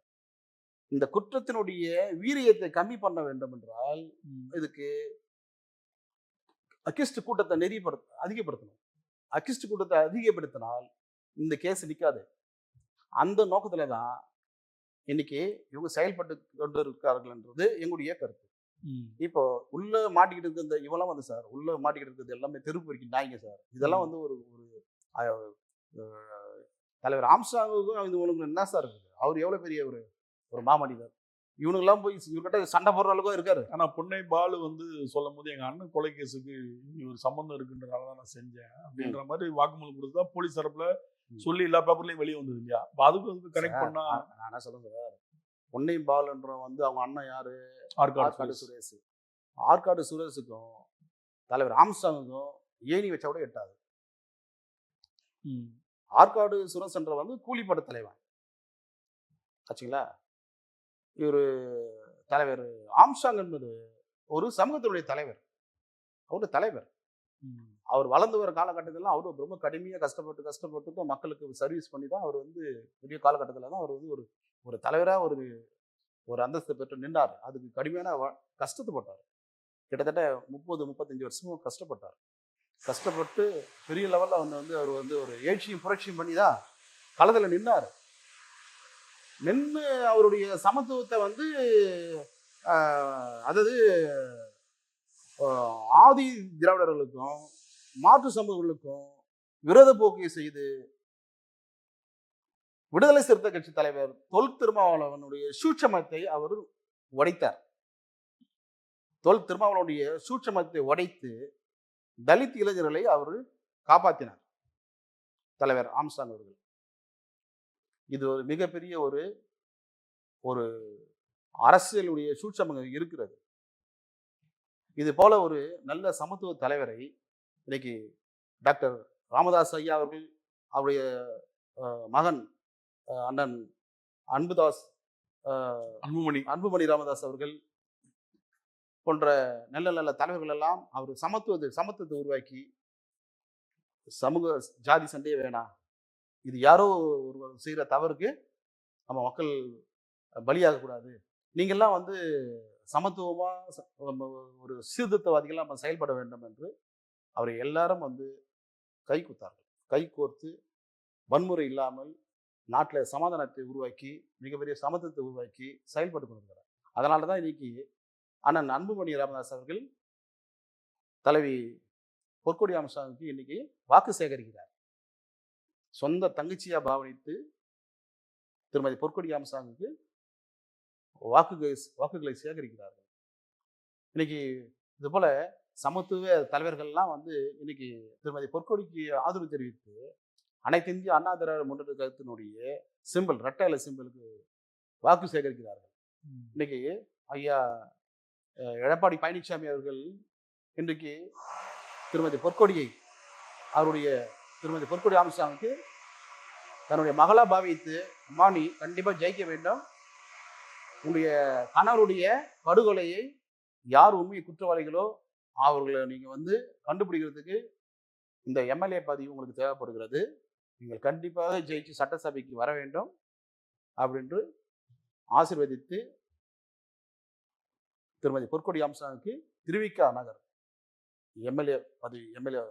இந்த குற்றத்தினுடைய வீரியத்தை கம்மி பண்ண வேண்டும் என்றால் இதுக்கு அக்கிஸ்ட் கூட்டத்தை அதிகப்படுத்தணும். அக்கிஸ்ட் கூட்டத்தை அதிகப்படுத்தினால் இந்த கேஸ் நிற்காது. அந்த நோக்கத்துல தான் இன்னைக்கு இவங்க செயல்பட்டு கொண்டு இருக்கார்கள் என்றது எங்களுடைய கருத்து. இப்போ உள்ள மாட்டிக்கிட்டு இருக்க இந்த இவெல்லாம் வந்து சார், உள்ள மாட்டிக்கிட்டு இருக்கிறது எல்லாமே தெருப்பு வரைக்கும் நாய்ங்க சார். இதெல்லாம் வந்து ஒரு அஹ், அஹ், தலைவர் ஆம்ஸ்ட்ராங்குக்கும் இவங்களுக்கு என்ன சார் இருக்குது? அவர் எவ்வளவு பெரிய ஒரு மாமனிதர். இவனுங்கெல்லாம் போய் இவர்கிட்ட சண்டை போடுற அளவுக்கு இருக்காரு. ஆனா பொன்னை பாலு வந்து சொல்லும் போது எங்க அண்ணன் கொலை கேஸுக்கு இவர் சம்பந்தம் இருக்குன்றனால தான் நான் செஞ்சேன் அப்படின்ற மாதிரி வாக்குமூலம் கொடுத்தா போலீஸ் தரப்புல சொல்லி எல்லா பேப்பர்லயும் வெளியே வந்தது இல்லையா? அதுக்கு கனெக்ட் பண்ணா நான் என்ன சொல்றேன் சார், பொன்னை பாலுன்ற வந்து அவங்க அண்ணன் யாரு? ஆற்காடு சுரேஷ். ஆற்காடு சுரேஷுக்கும் தலைவர் ஆம்ஸ்ட்ராங்குக்கும் ஏணி வச்சா கூட எட்டாது. ஆற்காடு சுரேஷ் என்ற வந்து கூலிப்பட தலைவன் ஆச்சுங்களா. இவர் தலைவர் ஆம்ஸ்ட்ராங் என்பது ஒரு சமூகத்தினுடைய தலைவர். அவரு தலைவர். அவர் வளர்ந்து வர காலகட்டத்தில் அவர் ரொம்ப கடுமையாக கஷ்டப்பட்டு தான் மக்களுக்கு சர்வீஸ் பண்ணி தான் அவர் வந்து பெரிய காலகட்டத்தில் தான் அவர் வந்து ஒரு தலைவராக ஒரு அந்தஸ்து பெற்று நின்றார். அதுக்கு கடுமையான கஷ்டத்தை போட்டார். கிட்டத்தட்ட 30-35 வருஷமும் கஷ்டப்பட்டு பெரிய லெவலில் வந்து அவர் வந்து ஒரு எழுச்சியும் புரட்சியும் பண்ணி தான் களத்தில் நின்னார். நின்று அவருடைய சமத்துவத்தை வந்து அதாவது ஆதி திராவிடர்களுக்கும் மாற்று சமூகங்களுக்கும் விரோத போக்கை செய்து விடுதலை சிறுத்தை கட்சி தலைவர் தொல் திருமாவளவனுடைய சூட்சமத்தை அவர் உடைத்தார். தொல் திருமாவளவனுடைய சூட்சமத்தை உடைத்து தலித் இளைஞர்களை அவர் காப்பாற்றினார் தலைவர் ஆம்ஸ்ட்ராங் அவர்கள். இது ஒரு மிகப்பெரிய ஒரு அரசியலுடைய சூட்சமம் இருக்கிறது. இது போல ஒரு நல்ல சமத்துவ தலைவரை இன்னைக்கு டாக்டர் ராமதாஸ் ஐயா அவர்கள், அவருடைய மகன் அண்ணன் அன்புமணி ராமதாஸ் அவர்கள் போன்ற நல்ல நல்ல தலைவர்கள் எல்லாம் அவர் சமத்துவத்தை உருவாக்கி சமூக ஜாதி சண்டையே வேணாம், இது யாரோ ஒரு செய்கிற தவறுக்கு நம்ம மக்கள் பலியாகக்கூடாது, நீங்கள்லாம் வந்து சமத்துவமாக ஒரு சீர்திருத்தவாதிகளாக நம்ம செயல்பட வேண்டும் என்று அவரை எல்லாரும் வந்து கை கோர்த்து வன்முறை இல்லாமல் நாட்டில் சமாதானத்தை உருவாக்கி மிகப்பெரிய சமத்துவத்தை உருவாக்கி செயல்பட்டு கொண்டிருக்கிறார். அதனால தான் இன்னைக்கு அண்ணன் அன்புமணி ராமதாஸ் அவர்கள் தலைவி பொற்கொடி ஆம்ஸ்ட்ராங்குக்கு இன்னைக்கு வாக்கு சேகரிக்கிறார். சொந்த தங்கச்சியா பாவனித்து திருமதி பொற்கொடி ஆம்ஸ்ட்ராங்குக்கு வாக்குகளை சேகரிக்கிறார்கள். இன்னைக்கு இது போல சமத்துவ தலைவர்கள்லாம் வந்து இன்னைக்கு திருமதி பொற்கொடிக்கு ஆதரவு தெரிவித்து அனைத்து இந்திய அண்ணா திராவிட முன்னேற்ற கழகத்தினுடைய சிம்பிள் ரெட்டை இலை சிம்பிளுக்கு வாக்கு சேகரிக்கிறார்கள். இன்னைக்கு ஐயா எடப்பாடி பழனிசாமி அவர்கள் இன்றைக்கு திருமதி பொற்கொடி ஆம்ஸ்ட்ராங்குக்கு தன்னுடைய மகளா பாவித்து, அம்மா நீ கண்டிப்பா ஜெயிக்க வேண்டும், உங்களுடைய கணவருடைய படுகொலையை யார் உண்மை குற்றவாளிகளோ அவர்களை நீங்க வந்து கண்டுபிடிக்கிறதுக்கு இந்த எம்எல்ஏ பதவி உங்களுக்கு தேவைப்படுகிறது, நீங்கள் கண்டிப்பாக ஜெயிச்சு சட்டசபைக்கு வர வேண்டும் அப்படின்று ஆசீர்வதித்து திருமதி பொற்கொடி ஆம்ஸ்ட்ராங்குக்கு திருவிக நகர் எம்எல்ஏ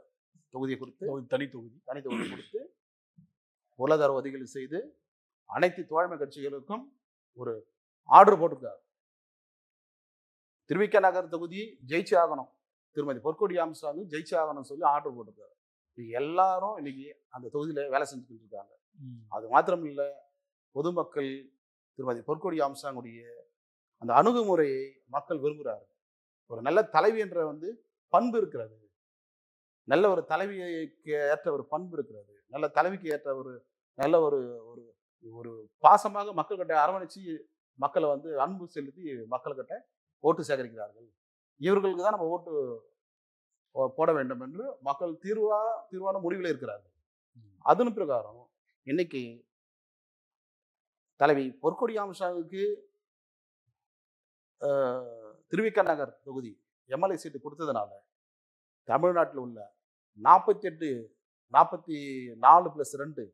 தொகுதியை கொடுத்து தனி தொகுதி கொடுத்து பொருளாதார உதவிகள் செய்து அனைத்து தோழமை கட்சிகளுக்கும் ஒரு ஆர்டர் போட்டிருக்காரு. திருவிக நகர் தொகுதி ஜெயிச்சு ஆகணும், திருமதி பொற்கொடி ஆம்ஸ்ட்ராங் ஜெயிச்சு ஆகணும்னு சொல்லி ஆர்டர் போட்டிருக்காரு. எல்லாரும் இன்னைக்கு அந்த தொகுதியில வேலை செஞ்சுக்கிட்டு இருக்காங்க. அது மாத்திரம் இல்லை, பொதுமக்கள் திருமதி பொற்கொடி ஆம்ஸ்ட்ராங்குடைய அந்த அணுகுமுறையை மக்கள் விரும்புகிறார்கள். ஒரு நல்ல தலைவி என்ற பண்பு இருக்கிறது, நல்ல ஒரு தலைவிக்கு ஏற்ற ஒரு பண்பு இருக்கிறது, நல்ல தலைவிக்கு ஏற்ற ஒரு நல்ல ஒரு ஒரு ஒரு பாசமாக மக்கள்கிட்ட அரவணைச்சு மக்களை அன்பு செலுத்தி மக்கள்கிட்ட ஓட்டு சேகரிக்கிறார்கள். இவர்களுக்கு தான் நம்ம ஓட்டு போட வேண்டும் என்று மக்கள் தீர்வான முடிவில் இருக்கிறார்கள். அதன் பிரகாரம் இன்னைக்கு தலைவி பொற்கொடி ஆம்ஸ்ட்ராங்குக்கு திருவிக நகர் தொகுதி எம்எல்ஏ சீட்டு கொடுத்ததுனால தமிழ்நாட்டில் உள்ள 44+2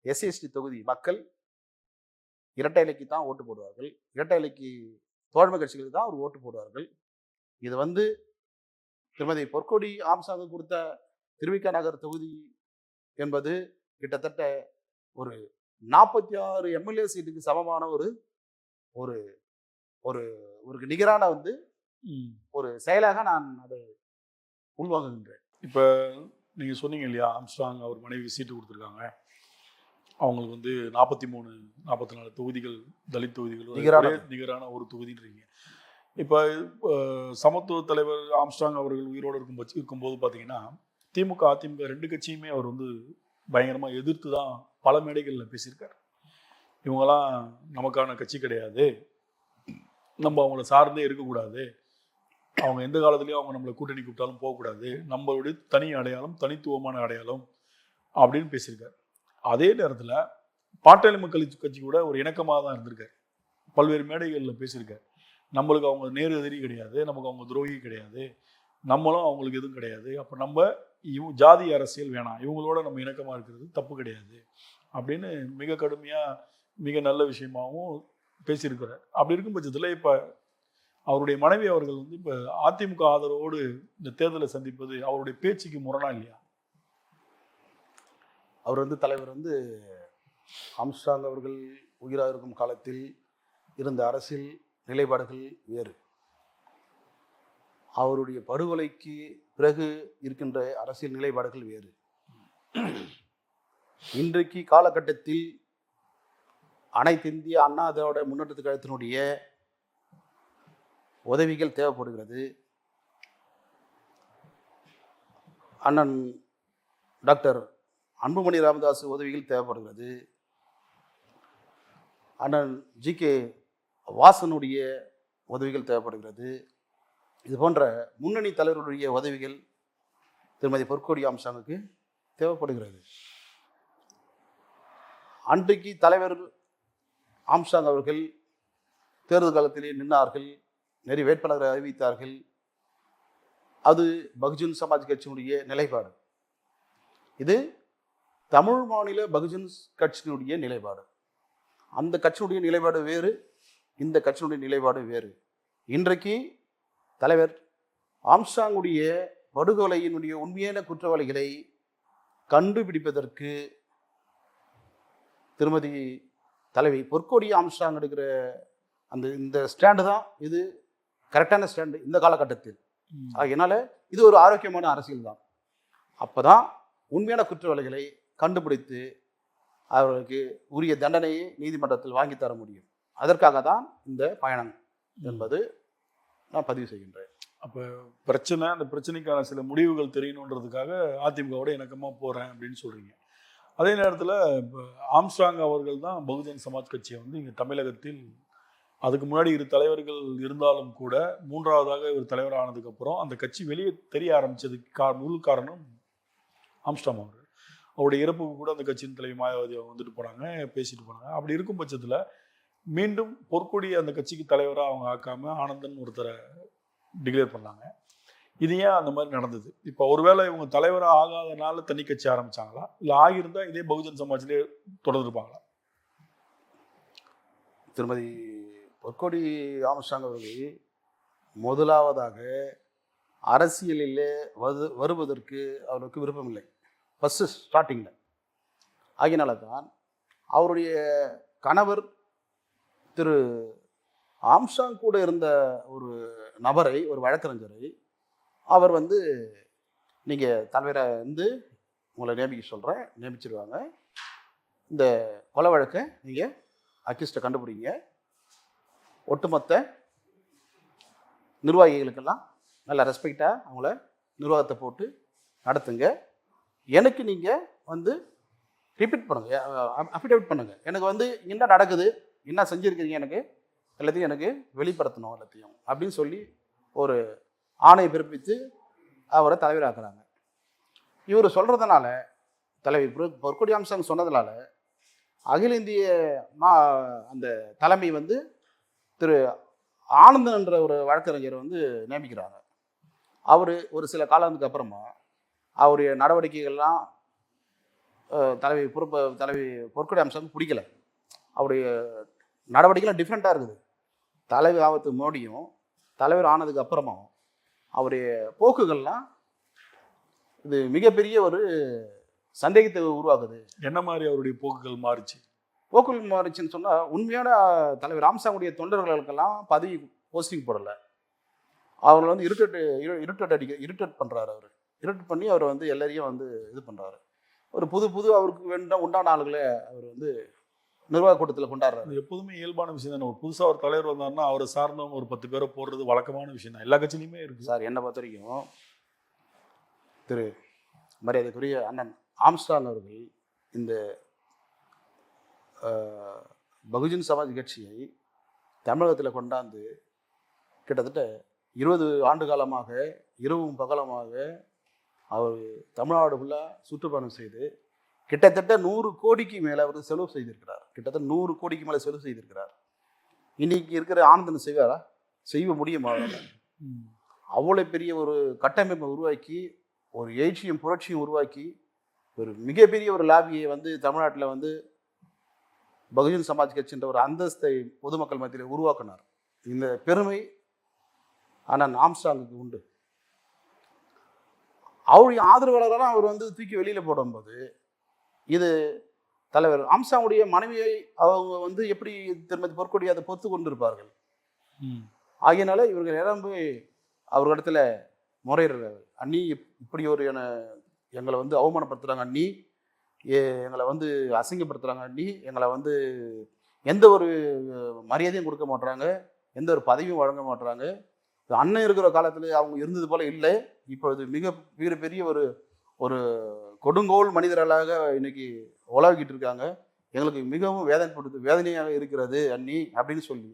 எஸ்சிஎஸ்டி தொகுதி மக்கள் இரட்டை இலைக்கு தான் ஓட்டு போடுவார்கள். இரட்டை இலைக்கு தோழமை கட்சிகளுக்கு தான் ஒரு ஓட்டு போடுவார்கள். இது திருமதி பொற்கொடி ஆம்ஸ்ட்ராங் கொடுத்த திருவிக நகர் தொகுதி என்பது கிட்டத்தட்ட ஒரு 46 எம்எல்ஏ சீட்டுக்கு சமமான ஒரு ஒரு ஒரு நிகரான ஒரு செயலாக நான் அதை உள்வாங்குகின்றேன். இப்போ நீங்க சொன்னீங்க இல்லையா, ஆம்ஸ்ட்ராங் அவர் மனைவி சீட்டு கொடுத்துருக்காங்க, அவங்களுக்கு 43-44 தொகுதிகள் தலித் தொகுதிகள் நிகரான ஒரு தொகுதின்றீங்க. இப்போ சமத்துவ தலைவர் ஆம்ஸ்ட்ராங் அவர்கள் உயிரோடு இருக்கும்போது பார்த்தீங்கன்னா திமுக அதிமுக 2 கட்சியுமே அவர் பயங்கரமாக எதிர்த்து தான் பல மேடைகளில் பேசியிருக்கார். இவங்கெல்லாம் நமக்கான கட்சி கிடையாது, நம்ம அவங்கள சார்ந்தே இருக்கக்கூடாது, அவங்க எந்த காலத்துலேயும் அவங்க நம்மளை கூட்டணி கூப்பிட்டாலும் போகக்கூடாது, நம்மளுடைய தனி அடையாளம் தனித்துவமான அடையாளம் அப்படின்னு பேசியிருக்கார். அதே நேரத்தில் பாட்டாளி மக்கள் கட்சி கூட ஒரு இணக்கமாக தான் இருந்திருக்கார், பல்வேறு மேடைகளில் பேசியிருக்கார். நம்மளுக்கு அவங்க நேரு எதிரி கிடையாது, நமக்கு அவங்க துரோகி கிடையாது, நம்மளும் அவங்களுக்கு எதுவும் கிடையாது, அப்போ நம்ம ஜாதி அரசியல் வேணாம், இவங்களோட நம்ம இணக்கமாக இருக்கிறது தப்பு கிடையாது அப்படின்னு மிக கடுமையாக மிக நல்ல விஷயமாகவும் பேசியிருக்கிறார். அப்படி இருக்கும் பட்சத்தில் இப்போ அவருடைய மனைவி அவர்கள் இப்போ அதிமுக ஆதரவோடு இந்த தேர்தலை சந்திப்பது அவருடைய பேச்சுக்கு முரணா இல்லையா? அவர் தலைவர் ஆம்ஸ்ட்ராங் அவர்கள் உயிராக இருக்கும் காலத்தில் இருந்த அரசியல் நிலைப்பாடுகள் வேறு, அவருடைய படுகொலைக்கு பிறகு இருக்கின்ற அரசியல் நிலைப்பாடுகள் வேறு. இன்றைக்கு காலகட்டத்தில் அனைத்து இந்திய அண்ணா திராவிட முன்னேற்றக் கழகத்தினுடைய உதவிகள் தேவைப்படுகிறது. அண்ணன் டாக்டர் அன்புமணி ராமதாஸ் உதவிகள் தேவைப்படுகிறது. அண்ணன் ஜி.கே. வாசனுடைய உதவிகள் தேவைப்படுகிறது. இது போன்ற முன்னணி தலைவர்களுடைய உதவிகள் திருமதி பொற்கொடி ஆம்ஸ்ட்ராங்குக்கு தேவைப்படுகிறது. அன்றைக்கு தலைவர் ஆம்ஸ்ட்ராங் அவர்கள் தேர்தல் காலத்திலே நின்றார்கள், நிறைய வேட்பாளர்களை அறிவித்தார்கள். அது பகுஜன் சமாஜ் கட்சியினுடைய நிலைப்பாடு. இது தமிழ் மாநில பகுஜன் கட்சியினுடைய நிலைப்பாடு. அந்த கட்சியினுடைய நிலைப்பாடு வேறு, இந்த கட்சியினுடைய நிலைப்பாடு வேறு. இன்றைக்கு தலைவர் ஆம்ஸ்ட்ராங்குடைய படுகொலையினுடைய உண்மையான குற்றவாளிகளை கண்டுபிடிப்பதற்கு திருமதி தலைவி பொற்கொடி ஆம்ஸ்ட்ராங் எடுக்கிற இந்த ஸ்டாண்டு தான் இது கரெக்டான ஸ்டாண்டு இந்த காலகட்டத்தில். அதனால இது ஒரு ஆரோக்கியமான அரசியல் தான். அப்போதான் உண்மையான குற்றவாளிகளை கண்டுபிடித்து அவர்களுக்கு உரிய தண்டனையை நீதிமன்றத்தில் வாங்கி தர முடியும். அதற்காக தான் இந்த பயணம் என்பது நான் பதிவு செய்கின்றேன். அப்போ அந்த பிரச்சனைக்கான சில முடிவுகள் தெரியணுன்றதுக்காக அதிமுகவோட இணக்கமாக போகிறேன் அப்படின்னு சொல்கிறீங்க. அதே நேரத்தில் இப்போ ஆம்ஸ்ட்ராங் அவர்கள் தான் பகுஜன் சமாஜ் கட்சியை இங்கே தமிழகத்தில் அதுக்கு முன்னாடி 2 தலைவர்கள் இருந்தாலும் கூட 3ஆவதாக ஒரு தலைவர் ஆனதுக்கப்புறம் அந்த கட்சி வெளியே தெரிய ஆரம்பித்ததுக்கு முழு காரணம் ஆம்ஸ்ட்ராங் அவர்கள். அவருடைய இறப்புக்கு கூட அந்த கட்சியின் தலைவி மாயாவதி அவங்க போனாங்க, பேசிட்டு போனாங்க. அப்படி இருக்கும் பட்சத்தில் மீண்டும் பொற்கொடி அந்த கட்சிக்கு தலைவராக அவங்க ஆக்காமல் ஆனந்தன் ஒருத்தரை டிக்ளேர் பண்ணாங்க. இது ஏன் அந்த மாதிரி நடந்தது? இப்போ ஒருவேளை இவங்க தலைவராக ஆகாதனால தனி கட்சி ஆரம்பிச்சாங்களா, இல்லை ஆகியிருந்தா இதே பகுஜன் சமாஜ்லேயே தொடர்ந்துருப்பாங்களா? திருமதி பொற்கொடி ஆம்ஸ்ட்ராங் அவர்கள் முதலாவதாக அரசியலிலே வருவதற்கு அவருக்கு விருப்பமில்லை, ஃபஸ்ட்டு ஸ்டார்டிங்கில். ஆகினால தான் அவருடைய கணவர் திரு ஆம்ஸ்ட்ராங் கூட இருந்த ஒரு நபரை, ஒரு வழக்கறிஞரை அவர் வந்து நீங்கள் தலைவரை வந்து உங்களை நியமிக்க சொல்கிறேன், நியமிச்சிருவாங்க. இந்த கொலை வழக்கை நீங்கள் அக்யூஸ்டை கண்டுபிடிங்க, ஒட்டுமொத்த நிர்வாகிகளுக்கெல்லாம் நல்ல ரெஸ்பெக்டாக அவங்கள நிர்வாகத்தை போட்டு நடத்துங்க. எனக்கு நீங்கள் வந்து ரிப்பீட் பண்ணுங்கள், அஃபிடேவிட் பண்ணுங்கள். எனக்கு வந்து என்ன நடக்குது, என்ன செஞ்சுருக்கிறீங்க, எனக்கு எல்லாத்தையும் எனக்கு வெளிப்படுத்தணும் எல்லாத்தையும் அப்படின்னு சொல்லி ஒரு ஆணையை பிறப்பித்து அவரை தலைவராக்குறாங்க. இவர் சொல்கிறதுனால, தலைவர் பொற்கொடி ஆம்ஸ்ட்ராங் சொன்னதுனால அகில இந்திய அந்த தலைமை வந்து திரு ஆனந்தன் என்ற ஒரு வழக்கறிஞரை வந்து நியமிக்கிறாங்க. அவர் ஒரு சில காலத்துக்கு அப்புறமா அவருடைய நடவடிக்கைகள்லாம் தலைவி பொற்கொடி ஆம்ஸ்ட்ராங் பிடிக்கல. அவருடைய நடவடிக்கைலாம் டிஃப்ரெண்ட்டாக இருக்குது. தலைவர் ஆபத்து மோடியும் தலைவர் ஆனதுக்கு அப்புறமா அவருடைய போக்குகள்லாம் இது மிகப்பெரிய ஒரு சந்தேகத்தை உருவாக்குது. என்ன மாதிரி அவருடைய போக்குகள் மாறிச்சு? போக்குகள் மாறிச்சுன்னு சொன்னால், உண்மையான தலைவர் ஆம்ஸ்ட்ராங்குடைய தொண்டர்களுக்கெல்லாம் பதவி போஸ்டிங் போடலை. அவங்களை வந்து இரிட்டேட் பண்ணுறாரு. அவர் இரிட்டேட் பண்ணி அவர் வந்து எல்லாரையும் வந்து இது பண்ணுறாரு. ஒரு புது அவருக்கு உண்டான ஆளுகளை அவர் வந்து நிர்வாக கூட்டத்தில் கொண்டாடுறாரு. எப்போதுமே இயல்பான விஷயம் தானே. ஒரு புதுசாக ஒரு தலைவர் வந்தாருன்னா அவரை சார்ந்தவங்க ஒரு 10 பேரை போடுறது வழக்கமான விஷயம் தான், எல்லா கட்சியிலையுமே இருக்குது. சார், என்னை பொறுத்த வரைக்கும் திரு மரியாதைக்குரிய அண்ணன் ஆம்ஸ்ட்ராங் அவர்கள் இந்த பகுஜன் சமாஜ் கட்சியை தமிழகத்தில் கொண்டாந்து கிட்டத்தட்ட 20 ஆண்டு காலமாக இரவும் பகலமாக அவர் தமிழ்நாடு ஃபுல்லாக சுற்றுப்பயணம் செய்து கிட்டத்தட்ட 100 கோடிக்கு மேலே அவர் செலவு செய்திருக்கிறார். கிட்டத்தட்ட 100 கோடிக்கு மேலே செலவு செய்திருக்கிறார். இன்னைக்கு இருக்கிற ஆனந்தன் செய்வாரா? செய்ய முடியுமா? அவ்வளோ பெரிய ஒரு கட்டமைப்பை உருவாக்கி, ஒரு எழுச்சியும் புரட்சியும் உருவாக்கி, ஒரு மிகப்பெரிய ஒரு லாபியை வந்து தமிழ்நாட்டில் வந்து பகுஜன் சமாஜ் கட்சின்ற ஒரு அந்தஸ்தை பொதுமக்கள் மத்தியில் உருவாக்கினார். இந்த பெருமை ஆனால் ஆம்ஸ்ட்ராங்குக்கு உண்டு. அவருடைய ஆதரவாளராக அவர் வந்து தூக்கி வெளியில் போடும்போது, இது தலைவர் ஆம்ஸ்ட்ராங்குடைய மனைவியை அவங்க வந்து எப்படி திருமதி பொற்கொடி அதை பொறுத்து கொண்டு இருப்பார்கள். ஆகையினால இவர்கள் நிரம்பி அவர்களிடத்துல முறையிடுறாரு. அண்ணி இப்படி ஒரு எங்களை வந்து அவமானப்படுத்துகிறாங்க அண்ணி, எங்களை வந்து அசிங்கப்படுத்துகிறாங்க அண்ணி, எங்களை வந்து எந்த ஒரு மரியாதையும் கொடுக்க மாட்டுறாங்க, எந்த ஒரு பதவியும் வழங்க மாட்டுறாங்க. அண்ணன் இருக்கிற காலத்தில் அவங்க இருந்தது போல இல்லை, இப்பொழுது மிகப்பெரிய ஒரு ஒரு கொடுங்கோல் மனிதர்களாக இன்னைக்கு உலகிட்டு இருக்காங்க, எங்களுக்கு மிகவும் வேதனையாக இருக்கிறது அண்ணி அப்படின்னு சொல்லி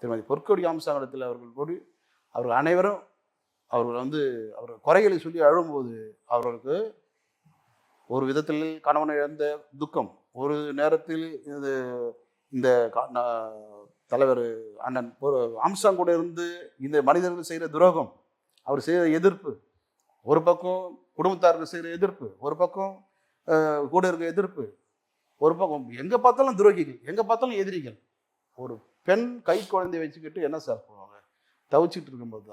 திருமதி பொற்கொடி ஆம்ஸ்ட்ராங் அவர்கள் போய் அவர்கள் அனைவரும் அவர்கள் வந்து அவர் குறைகளை சொல்லி அழும்போது அவர்களுக்கு ஒரு விதத்தில் கணவனை இழந்த துக்கம், ஒரு நேரத்தில் இந்த தலைவர் அண்ணன் ஆம்ஸ்ட்ராங் கூட இருந்து இந்த மனிதர்கள் செய்கிற துரோகம், அவர் செய்கிற எதிர்ப்பு, ஒரு பக்கம் குடும்பத்தாருக்கு செய்கிற எதிர்ப்பு, ஒரு பக்கம் கூட இருக்க எதிர்ப்பு, ஒரு பக்கம் எங்கே பார்த்தாலும் துரோகிகள், எங்கே பார்த்தாலும் எதிரிகள். ஒரு பெண் கை குழந்தைய வச்சுக்கிட்டு என்ன சார் பண்ணுவாங்க? தவிச்சிட்டு இருக்கும்போது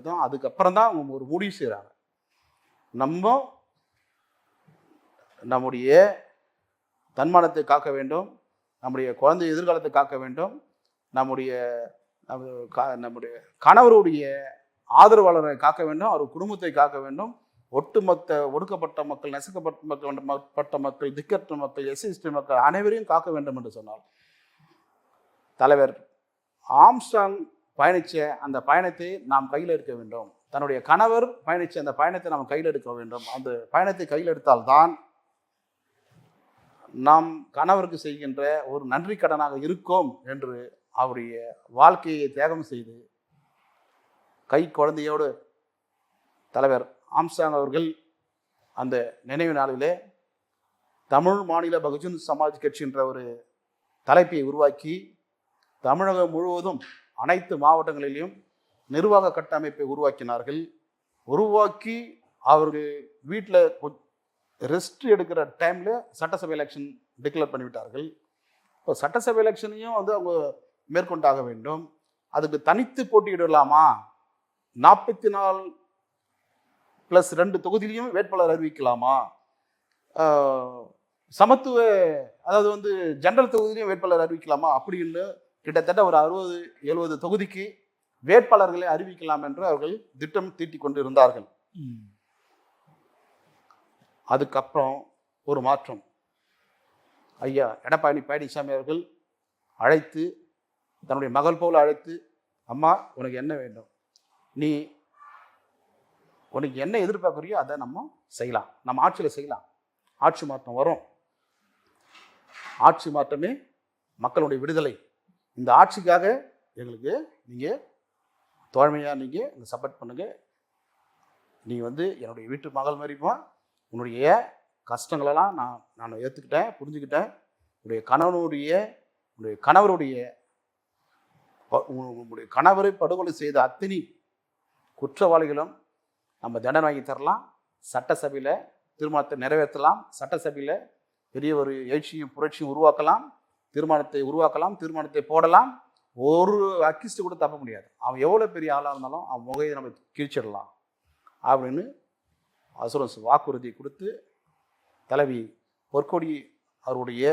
தான் அதுக்கப்புறம் தான் அவங்க ஒரு முடிவு செய்கிறாங்க. நம்முடைய தன்மானத்தை காக்க வேண்டும், நம்முடைய குழந்தை எதிர்காலத்தை காக்க வேண்டும், நம்முடைய கணவருடைய ஆதரவாளரை காக்க வேண்டும், அவர் குடும்பத்தை காக்க வேண்டும், ஒட்டுமொத்த ஒடுக்கப்பட்ட மக்கள், நசுக்கப்பட்ட மக்கள், திக்கற்ற மக்கள், எஸ்சி மக்கள் அனைவரையும் காக்க வேண்டும் என்று சொன்னால், தலைவர் ஆம்ஸ்ட்ராங் பயணித்த அந்த பயணத்தை நாம் கையில் எடுக்க வேண்டும். தன்னுடைய கணவர் பயணித்த அந்த பயணத்தை நாம் கையில் எடுக்க வேண்டும். அந்த பயணத்தை கையில் எடுத்தால்தான் நாம் கணவருக்கு செய்கின்ற ஒரு நன்றி கடனாக இருக்கும் என்று அவருடைய வாழ்க்கையை தியாகம் செய்து கை குழந்தையோடு தலைவர் ஆம்ஸ்ட்ராங் அவர்கள் அந்த நினைவு நாளிலே தமிழ் மாநில பகுஜன் சமாஜ் கட்சி என்ற ஒரு தலைப்பை உருவாக்கி தமிழகம் முழுவதும் அனைத்து மாவட்டங்களிலும் நிர்வாக கட்டமைப்பை உருவாக்கினார்கள். உருவாக்கி அவர்கள் வீட்டில் ரெஸ்ட் எடுக்கிற டைமில் சட்டசபை எலெக்ஷன் டிக்ளேர் பண்ணிவிட்டார்கள். இப்போ சட்டசபை எலெக்ஷனையும் வந்து அவங்க மேற்கொண்டாக வேண்டும். அதுக்கு தனித்து போட்டியிடலாமா, 44+2 தொகுதியிலையும் வேட்பாளர் அறிவிக்கலாமா, சமத்துவ அதாவது வந்து ஜெனரல் தொகுதியிலையும் வேட்பாளர் அறிவிக்கலாமா அப்படின்னு கிட்டத்தட்ட ஒரு 60-70 தொகுதிக்கு வேட்பாளர்களை அறிவிக்கலாம் என்று அவர்கள் திட்டம் தீட்டிக் கொண்டு இருந்தார்கள். அதுக்கப்புறம் ஒரு மாற்றம். ஐயா எடப்பாடி பழனிசாமி அவர்கள் அழைத்து, தன்னுடைய மகள் போல அழைத்து, அம்மா உனக்கு என்ன வேண்டும், நீ உனக்கு என்ன எதிர்பார்க்குறியோ அதை நம்ம செய்யலாம், நம்ம ஆட்சியில் செய்யலாம், ஆட்சி மாற்றம் வரும், ஆட்சி மாற்றமே மக்களுடைய விடுதலை, இந்த ஆட்சிக்காக எங்களுக்கு நீங்கள் தோழமையாக நீங்கள் இந்த சப்போர்ட் பண்ணுங்கள், நீ வந்து என்னுடைய வீட்டு மகள் மாதிரிப்பா, உன்னுடைய கஷ்டங்களெல்லாம் நான் ஏற்றுக்கிட்டேன், புரிஞ்சுக்கிட்டேன், உன்னுடைய கணவருடைய உங்களுடைய கணவரை படுகொலை செய்த அத்தனை குற்றவாளிகளும் நம்ம தண்டனை வாங்கி தரலாம், சட்டசபையில் தீர்மானத்தை நிறைவேற்றலாம், சட்டசபையில் பெரிய ஒரு எழுச்சியும் புரட்சியும் உருவாக்கலாம், தீர்மானத்தை போடலாம், ஒரு அக்கிஸ்ட் கூட தப்ப முடியாது, அவன் எவ்வளோ பெரிய ஆளாக இருந்தாலும் அவன் முகையை நம்ம கிழிச்சிடலாம் அப்படின்னு அசுரன்ஸ் வாக்குறுதி கொடுத்து தலைவி பொற்கொடி அவருடைய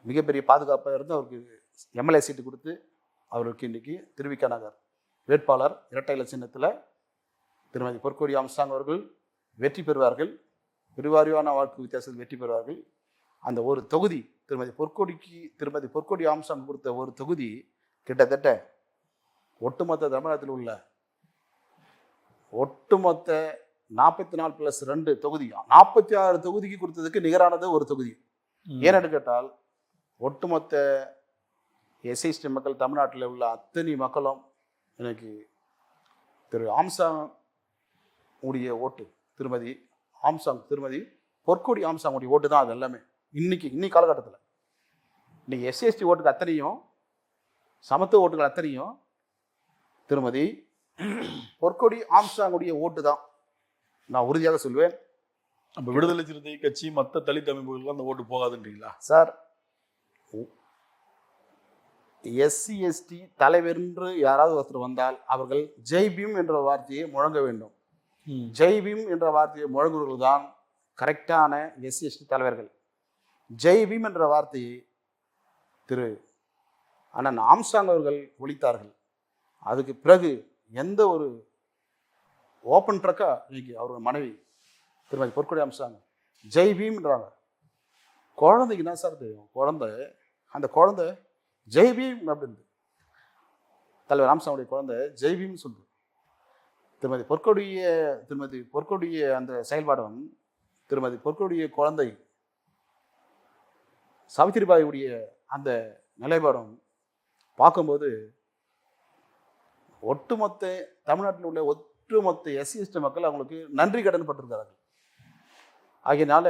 மிகப்பெரிய பாதுகாப்பாக இருந்து அவருக்கு எம்எல்ஏ சீட்டு கொடுத்து அவருக்கு இன்றைக்கி திருவிக நகர் வேட்பாளர் இரட்டை இலை சின்னத்தில் திருமதி பொற்கொடி ஆம்ஸ்ட்ராங் அவர்கள் வெற்றி பெறுவார்கள், பெருவாரியான வாக்கு வித்தியாசத்தில் வெற்றி பெறுவார்கள். அந்த ஒரு தொகுதி திருமதி பொற்கொடி ஆம்ஸ்ட்ராங் கொடுத்த ஒரு தொகுதி கிட்டத்தட்ட ஒட்டுமொத்த தமிழகத்தில் உள்ள ஒட்டுமொத்த 44+2 தொகுதி 46 தொகுதிக்கு கொடுத்ததுக்கு நிகரானது ஒரு தொகுதி. ஏன்னு கேட்டால் ஒட்டுமொத்த எஸ்சி மக்கள் தமிழ்நாட்டில் உள்ள அத்தனை மக்களும் எனக்கு திரு ஆம்ஸ்ட்ராங் உடைய ஓட்டு, திருமதி பொற்கொடி ஆம்ஸ்ட்ராங் உடைய ஓட்டு தான் அது எல்லாமே. இன்னைக்கு காலகட்டத்தில் இன்னைக்கு எஸ்சி ஓட்டுக்கு அத்தனையும், சமத்துவ ஓட்டுகள் அத்தனையும் திருமதி பொற்கொடி ஆம்ஸ்ட்ராங் உடைய ஓட்டு தான் நான் உறுதியாக சொல்வேன். அப்போ விடுதலை சிறுத்தை கட்சி மற்ற தலித் அமைப்புகளுக்கு அந்த ஓட்டு போகாதுன்றீங்களா சார்? எஸ்சி எஸ்டி தலைவர் என்று யாராவது ஒருத்தர் வந்தால் அவர்கள் ஜெய் பீம் என்ற வார்த்தையை முழங்க வேண்டும். ஜெய் பீம் என்ற வார்த்தையை முழங்குவர்கள் தான் கரெக்டான எஸ்சி எஸ்டி தலைவர்கள். ஜெய் பீம் என்ற வார்த்தையை திரு அண்ணன் ஆம்ஸ்ட்ராங் அவர்கள் ஒழித்தார்கள். அதுக்கு பிறகு எந்த ஒரு ஓப்பன் ட்ரக்கா இன்னைக்கு அவரோட மனைவி திருமதி பொற்கொடி ஆம்ஸ்ட்ராங் ஜெய் பீம்ன்றாங்க. குழந்தைக்கு என்ன சார் தெரியும்? அந்த குழந்தை ஜெய் பீம் அப்படின்னு தலைவர் ஆம்ஸ்ட்ராங்குடைய குழந்தை ஜெய் பீம் சொல்லுது. திருமதி பொற்கொடிய அந்த செயல்பாடும், திருமதி பொற்கொடிய குழந்தை சாவித்திரிபாயுடைய அந்த நிலைப்பாடும் பார்க்கும்போது ஒட்டுமொத்த தமிழ்நாட்டில் உள்ள ஒட்டுமொத்த எஸ்சி எஸ்டி மக்கள் அவங்களுக்கு நன்றி கடன் பட்டிருக்கிறார்கள். ஆகையினால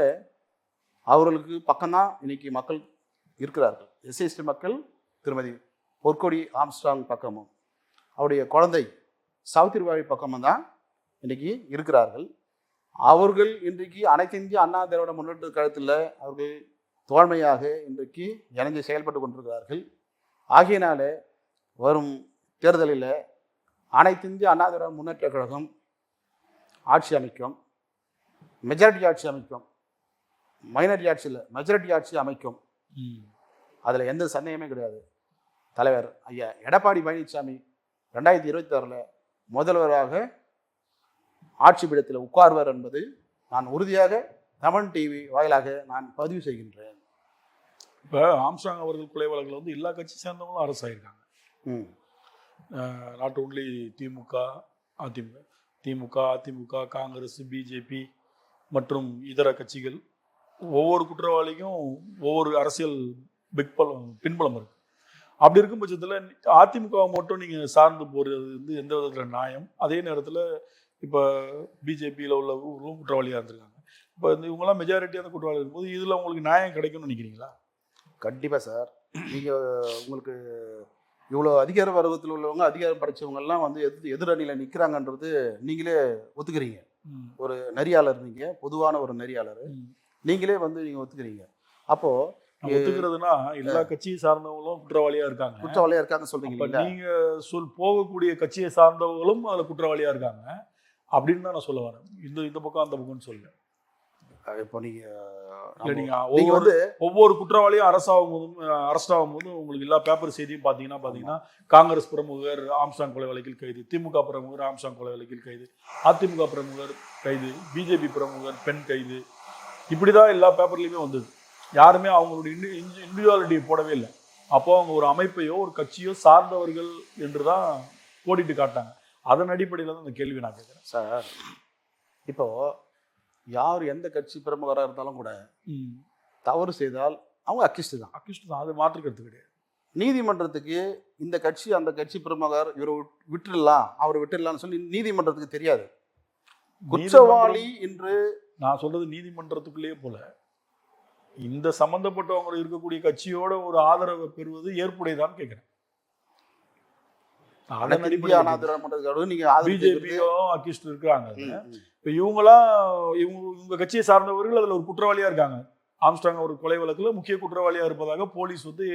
அவர்களுக்கு பக்கம்தான் இன்னைக்கு மக்கள் இருக்கிறார்கள். எஸ்சி எஸ்டி மக்கள் திருமதி பொற்கொடி ஆம்ஸ்ட்ராங் பக்கமும் அவருடைய குழந்தை சாவித்திரிபாய் பக்கமும் தான் இன்னைக்கு இருக்கிறார்கள். அவர்கள் இன்றைக்கு அனைத்து இந்திய அண்ணா திராவிட முன்னேற்ற கழகத்தில் அவர்கள் தோழமையாக இன்றைக்கு இணைந்து செயல்பட்டு கொண்டிருக்கிறார்கள். ஆகையினால வரும் தேர்தலில் அனைத்து இந்திய அண்ணா திராவிட முன்னேற்ற கழகம் ஆட்சி அமைக்கும், மெஜாரிட்டி ஆட்சி அமைக்கும், மைனாரிட்டி ஆட்சி இல்லை மெஜாரிட்டி ஆட்சி அமைக்கும். அதில் எந்த சந்தேகமே கிடையாது. தலைவர் ஐயா எடப்பாடி பழனிசாமி 2026 முதல்வராக ஆட்சி பீடத்தில் உட்கார்வார் என்பது நான் உறுதியாக தமிழ் டிவி வாயிலாக நான் பதிவு செய்கின்றேன். இப்போ ஆம்ஸ்ட்ராங் அவர்கள் கொலை வழக்கில் வந்து எல்லா கட்சி சேர்ந்தவங்களும் அரசு ஆகியிருக்காங்க. நாட் ஓன்லி அதிமுக, காங்கிரஸ், பிஜேபி மற்றும் இதர கட்சிகள். ஒவ்வொரு குற்றவாளிக்கும் ஒவ்வொரு அரசியல் பின்புலம் இருக்கு. அப்படி இருக்கும் பட்சத்தில் அதிமுகவை மட்டும் நீங்கள் சார்ந்து போகிறது வந்து எந்த விதத்தில் நியாயம்? அதே நேரத்தில் இப்போ பிஜேபியில் உள்ளவர்களும் குற்றவாளியாக இருந்திருக்காங்க. இப்போ இவங்கெல்லாம் மெஜாரிட்டியான குற்றவாளி இருக்கும்போது இதில் உங்களுக்கு நியாயம் கிடைக்கும்னு நினைக்கிறீங்களா? கண்டிப்பாக சார். நீங்கள் உங்களுக்கு இவ்வளோ அதிகார வர்க்கத்தில் உள்ளவங்க, அதிகாரம் படைச்சவங்கெல்லாம் வந்து எதிரணியில் நிற்கிறாங்கன்றது நீங்களே ஒத்துக்கிறீங்க. ஒரு நெறியாளர், நீங்கள் பொதுவான ஒரு நெறியாளர், நீங்களே வந்து நீங்கள் ஒத்துக்கிறீங்க. அப்போது ஒத்துக்கிறதுனா எல்லா கட்சியை சார்ந்தவங்களும் குற்றவாளியா இருக்காங்க சொல்றீங்க. நீங்க போகக்கூடிய கட்சியை சார்ந்தவங்களும் அதுல குற்றவாளியா இருக்காங்க அப்படின்னு தான் நான் சொல்ல வரேன். இந்த பக்கம் அந்த பக்கம்னு சொல்ல. இப்போ நீங்கள் இல்ல நீங்க நீங்க வந்து ஒவ்வொரு குற்றவாளியும் அரெஸ்ட் ஆகும்போதும் உங்களுக்கு எல்லா பேப்பர் செய்தியும் பாத்தீங்கன்னா காங்கிரஸ் பிரமுகர் ஆம்ஸ்டாங் கொலை வழக்கில் கைது, திமுக பிரமுகர் ஆம்ஸ்டாங் கொலை வழக்கில் கைது, அதிமுக பிரமுகர் கைது, பிஜேபி பிரமுகர் பெண் கைது, இப்படிதான் எல்லா பேப்பர்லயுமே வந்தது. யாருமே அவங்களுடைய இண்டிவிஜுவாலிட்டி போடவே இல்லை. அப்போ அவங்க ஒரு அமைப்பையோ ஒரு கட்சியோ சார்ந்தவர்கள் என்றுதான் போட்டிட்டு காட்டாங்க. அதன் அடிப்படையில் தான் இந்த கேள்வி நான் கேட்கிறேன் சார். இப்போ யார் எந்த கட்சி பிரமுகராக இருந்தாலும் கூட தவறு செய்தால் அவங்க அக்கிஸ்ட் தான். அது மாற்றுக்கிறது கிடையாது. நீதிமன்றத்துக்கு இந்த கட்சி அந்த கட்சி பிரமுகர் இவரை விட்டுடலாம் அவர் விட்டுடலாம்னு சொல்லி நீதிமன்றத்துக்கு தெரியாது. குற்றவாளி என்று நான் சொல்றது நீதிமன்றத்துக்குள்ளேயே போல இந்த சம்பந்தப்பட்டவங்க இருக்கக்கூடிய கட்சியோட ஒரு ஆதரவை பெறுவது ஏற்புடையதான் கேட்கிறேன். பிஜேபியும் அக்யூஸ்ட் இருக்காங்க. இப்ப இவங்க கட்சியை சார்ந்தவர்கள் அதுல ஒரு குற்றவாளியா இருக்காங்க. ஆம்ஸ்டாங் ஒரு கொலை வழக்குல முக்கிய குற்றவாளியா இருப்பதாக போலீஸ் வந்து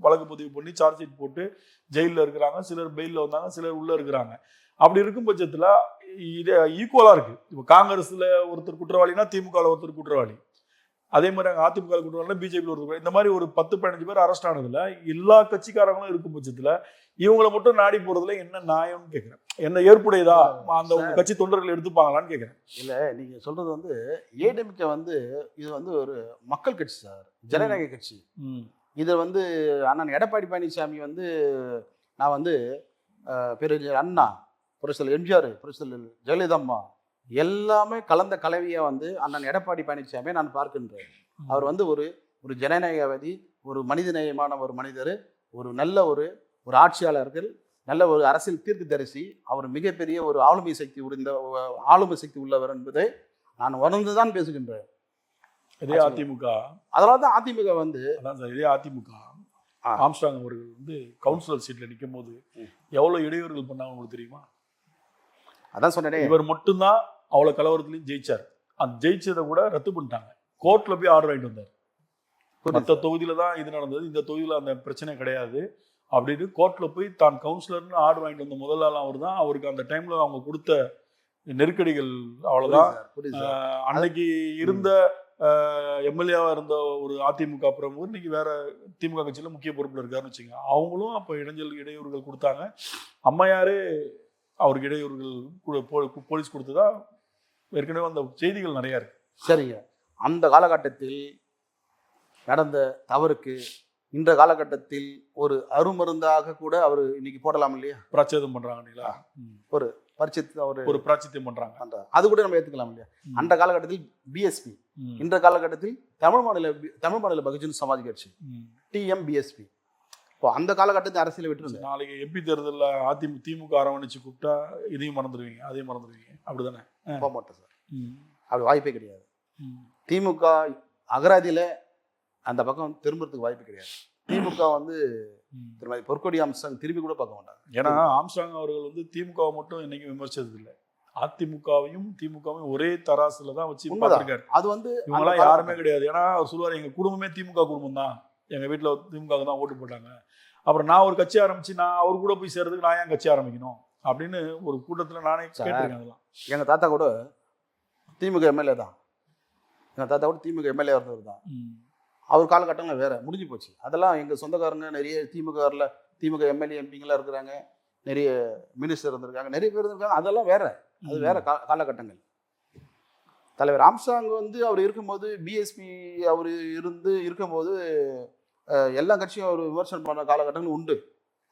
வழக்கு பதிவு பண்ணி சார்ஜ் ஷீட் போட்டு ஜெயில இருக்கிறாங்க. சிலர் பெயில வந்தாங்க, சிலர் உள்ள இருக்கிறாங்க. அப்படி இருக்கும் பட்சத்துல இது ஈக்குவலா இருக்கு. இப்ப காங்கிரஸ்ல ஒருத்தர் குற்றவாளினா திமுக ஒருத்தர் குற்றவாளி, அதே மாதிரி அங்கே அதிமுக குற்றவாளினா பிஜேபி ஒருத்தர், இந்த மாதிரி ஒரு 10-15 பேர் அரெஸ்ட் ஆனதுல எல்லா கட்சிக்காரங்களும் இருக்கும் பட்சத்துல இவங்களை மட்டும் நாடி போறதுல என்ன நியாயம்னு கேட்கிறேன். என்ன ஏற்புடையதா அந்த கட்சி தொண்டர்கள் எடுத்துப்பாங்களான்னு கேட்கிறேன். இல்ல நீங்க சொல்றது வந்து ஏடிஎம்கே வந்து இது வந்து ஒரு மக்கள் கட்சி சார், ஜனநாயக கட்சி. இதை வந்து அண்ணன் எடப்பாடி பழனிசாமி வந்து நான் வந்து பெரிய அண்ணா, புரட்சித்தலைவர் எம்ஜிஆர், புரட்சித்தலைவர் ஜெயலலிதா அம்மா எல்லாமே கலந்த கலவையை வந்து அண்ணன் எடப்பாடி பழனிசாமியை நான் பார்க்கின்றேன். அவர் வந்து ஒரு ஜனநாயகவாதி, ஒரு மனிதநேயமான ஒரு மனிதர், ஒரு நல்ல ஒரு ஆட்சியாளர்கள், நல்ல ஒரு அரசியல் தீர்க்கதரிசி. அவர் மிகப்பெரிய ஒரு ஆளுமை சக்தி உள்ளவர் என்பதை நான் உணர்ந்துதான் பேசுகின்றேன். இதே அதிமுக, அதனால தான் அதிமுக வந்து இதே அதிமுக ஆம்ஸ்டாங் அவர்கள் வந்து கவுன்சிலர் சீட்ல நிற்கும் போது எவ்வளவு இடையூறுகள் பண்ணாங்க உங்களுக்கு தெரியுமா? அதான் சொன்னேன், இவர் மட்டும்தான் அவ்வளவு கலவரத்துலையும் ஜெயிச்சார். அந்த ஜெயிச்சதை கூட ரத்து பண்ணிட்டாங்க. கோர்ட்ல போய் ஆர்டர் வாங்கிட்டு வந்தார். மற்ற தொகுதியில தான் இது நடந்தது, இந்த தொகுதியில அந்த பிரச்சனை கிடையாது அப்படின்னு கோர்ட்ல போய் தான் கவுன்சிலர்னு ஆர்டர் வாங்கிட்டு வந்த முதல் ஆள் அவர் தான். அவருக்கு அந்த டைம்ல அவங்க கொடுத்த நெருக்கடிகள் அவ்வளவுதான். அன்னைக்கு இருந்த எம்எல்ஏவா இருந்த ஒரு அதிமுக பிரமுகர் இன்னைக்கு வேற திமுக கட்சியில முக்கிய பொறுப்புல இருக்காருன்னு வச்சுங்க. அவங்களும் அப்ப இடையூறுகள் கொடுத்தாங்க. அம்மையாரே அவருக்கு இடையூறுகள் போலீஸ் கொடுத்ததா ஏற்கனவே அந்த செய்திகள் நிறைய இருக்கு. சரிங்க. அந்த காலகட்டத்தில் நடந்த தவறுக்கு இந்த காலகட்டத்தில் ஒரு அருமருந்தாக கூட அவர் இன்னைக்கு போடலாம் இல்லையா? பிரச்சேதம் பண்றாங்க, ஒரு பிராச்சித்தியம் பண்றாங்க, அது கூட நம்ம ஏத்துக்கலாம் இல்லையா? அந்த காலகட்டத்தில் பிஎஸ்பி, இந்த காலகட்டத்தில் தமிழ் மாநில பகுஜன் சமாஜ் கட்சி டிஎம்பிஎஸ்பி. இப்போ அந்த காலகட்டத்தில் அரசியலை விட்டு நாளைக்கு எம்பி தேர்தலில் திமுக அரவணைச்சு கூப்பிட்டா இதையும் மறந்துடுவீங்க, அதையும் மறந்துடுவீங்க, அப்படிதானே? போக மாட்டேன் சார், அப்படி வாய்ப்பே கிடையாது. திமுக அகராதியில அந்த பக்கம் திரும்புறதுக்கு வாய்ப்பு கிடையாது. திமுக வந்து திருமதி பொற்கொடி ஆம்ஸ்டாங் திரும்பி கூட பார்க்க மாட்டாங்க. ஏன்னா ஆம்ஸ்டாங் அவர்கள் வந்து திமுகவை மட்டும் இன்னைக்கு விமர்சிச்சது இல்லை, அதிமுகவையும் திமுகவும் ஒரே தராசுல தான் வச்சு பார்த்திருக்காரு. அது வந்து இவங்கெல்லாம் யாருமே கிடையாது. ஏன்னா அவர் சொல்லுவார், எங்க குடும்பமே திமுக குடும்பம் தான், எங்க வீட்டுல திமுக தான் ஓட்டு போட்டாங்க, அப்புறம் நான் ஒரு கட்சி ஆரம்பிச்சு நான் அவர் கூட போய் சேர்றதுக்கு நான் ஏன் கட்சி ஆரம்பிக்கணும் அப்படின்னு ஒரு கூட்டத்துல நானே கேட்டிருக்கேன். அதெல்லாம் எங்க தாத்தா கூட திமுக எம்எல்ஏ தான், எங்க தாத்தா கூட திமுக எம்எல்ஏ இருந்தவர் தான். அவர் காலகட்டங்கள் வேற முடிஞ்சு போச்சு. அதெல்லாம் எங்க சொந்தக்காரங்க நிறைய திமுக எம்எல்ஏ எம்பிங்கெல்லாம் இருக்கிறாங்க, நிறைய மினிஸ்டர் இருந்திருக்காங்க, நிறைய பேர் இருந்திருக்காங்க. அதெல்லாம் வேற, அது வேற காலகட்டங்கள். தலைவர் ஆம்ஸ்டாங் வந்து அவர் இருக்கும்போது பிஎஸ்பி அவர் இருக்கும்போது எல்லா கட்சியும் அவர் விமர்சனம் பண்ண காலகட்டங்கள் உண்டு.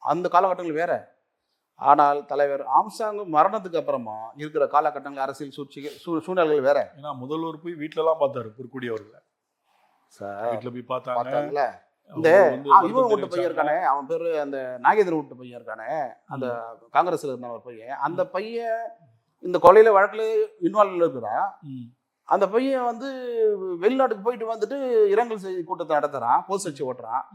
அந்த காலகட்டங்கள் வேற. ஆனால் தலைவர் ஆம்ஸ்டாங் மரணத்துக்கு அப்புறமா இருக்கிற காலகட்டங்கள் அரசியல் சூழ்நிலைகள் வேற. ஏன்னா முதல்வர் போய் வீட்டுலலாம் பார்த்தாரு பொற்கொடியவர்களை. வீட்டுல போய் பார்த்தாங்கல்ல. இந்த இவன் விட்டு பையன் இருக்கானே, அவன் பேரு அந்த நாகேந்திரன் விட்டு பையன் இருக்கானே, அந்த காங்கிரஸ்ல இருந்த ஒரு பையன், அந்த பையன் இந்த கொலையில வழக்குல இன்வால்வ் இருக்கிறான். அந்த பையன் வந்து வெளிநாட்டுக்கு போயிட்டு வந்துட்டு இரங்கல் செய்தி கூட்டத்தை நடத்துறான், போலீஸ் வச்சு ஓட்டுறான்.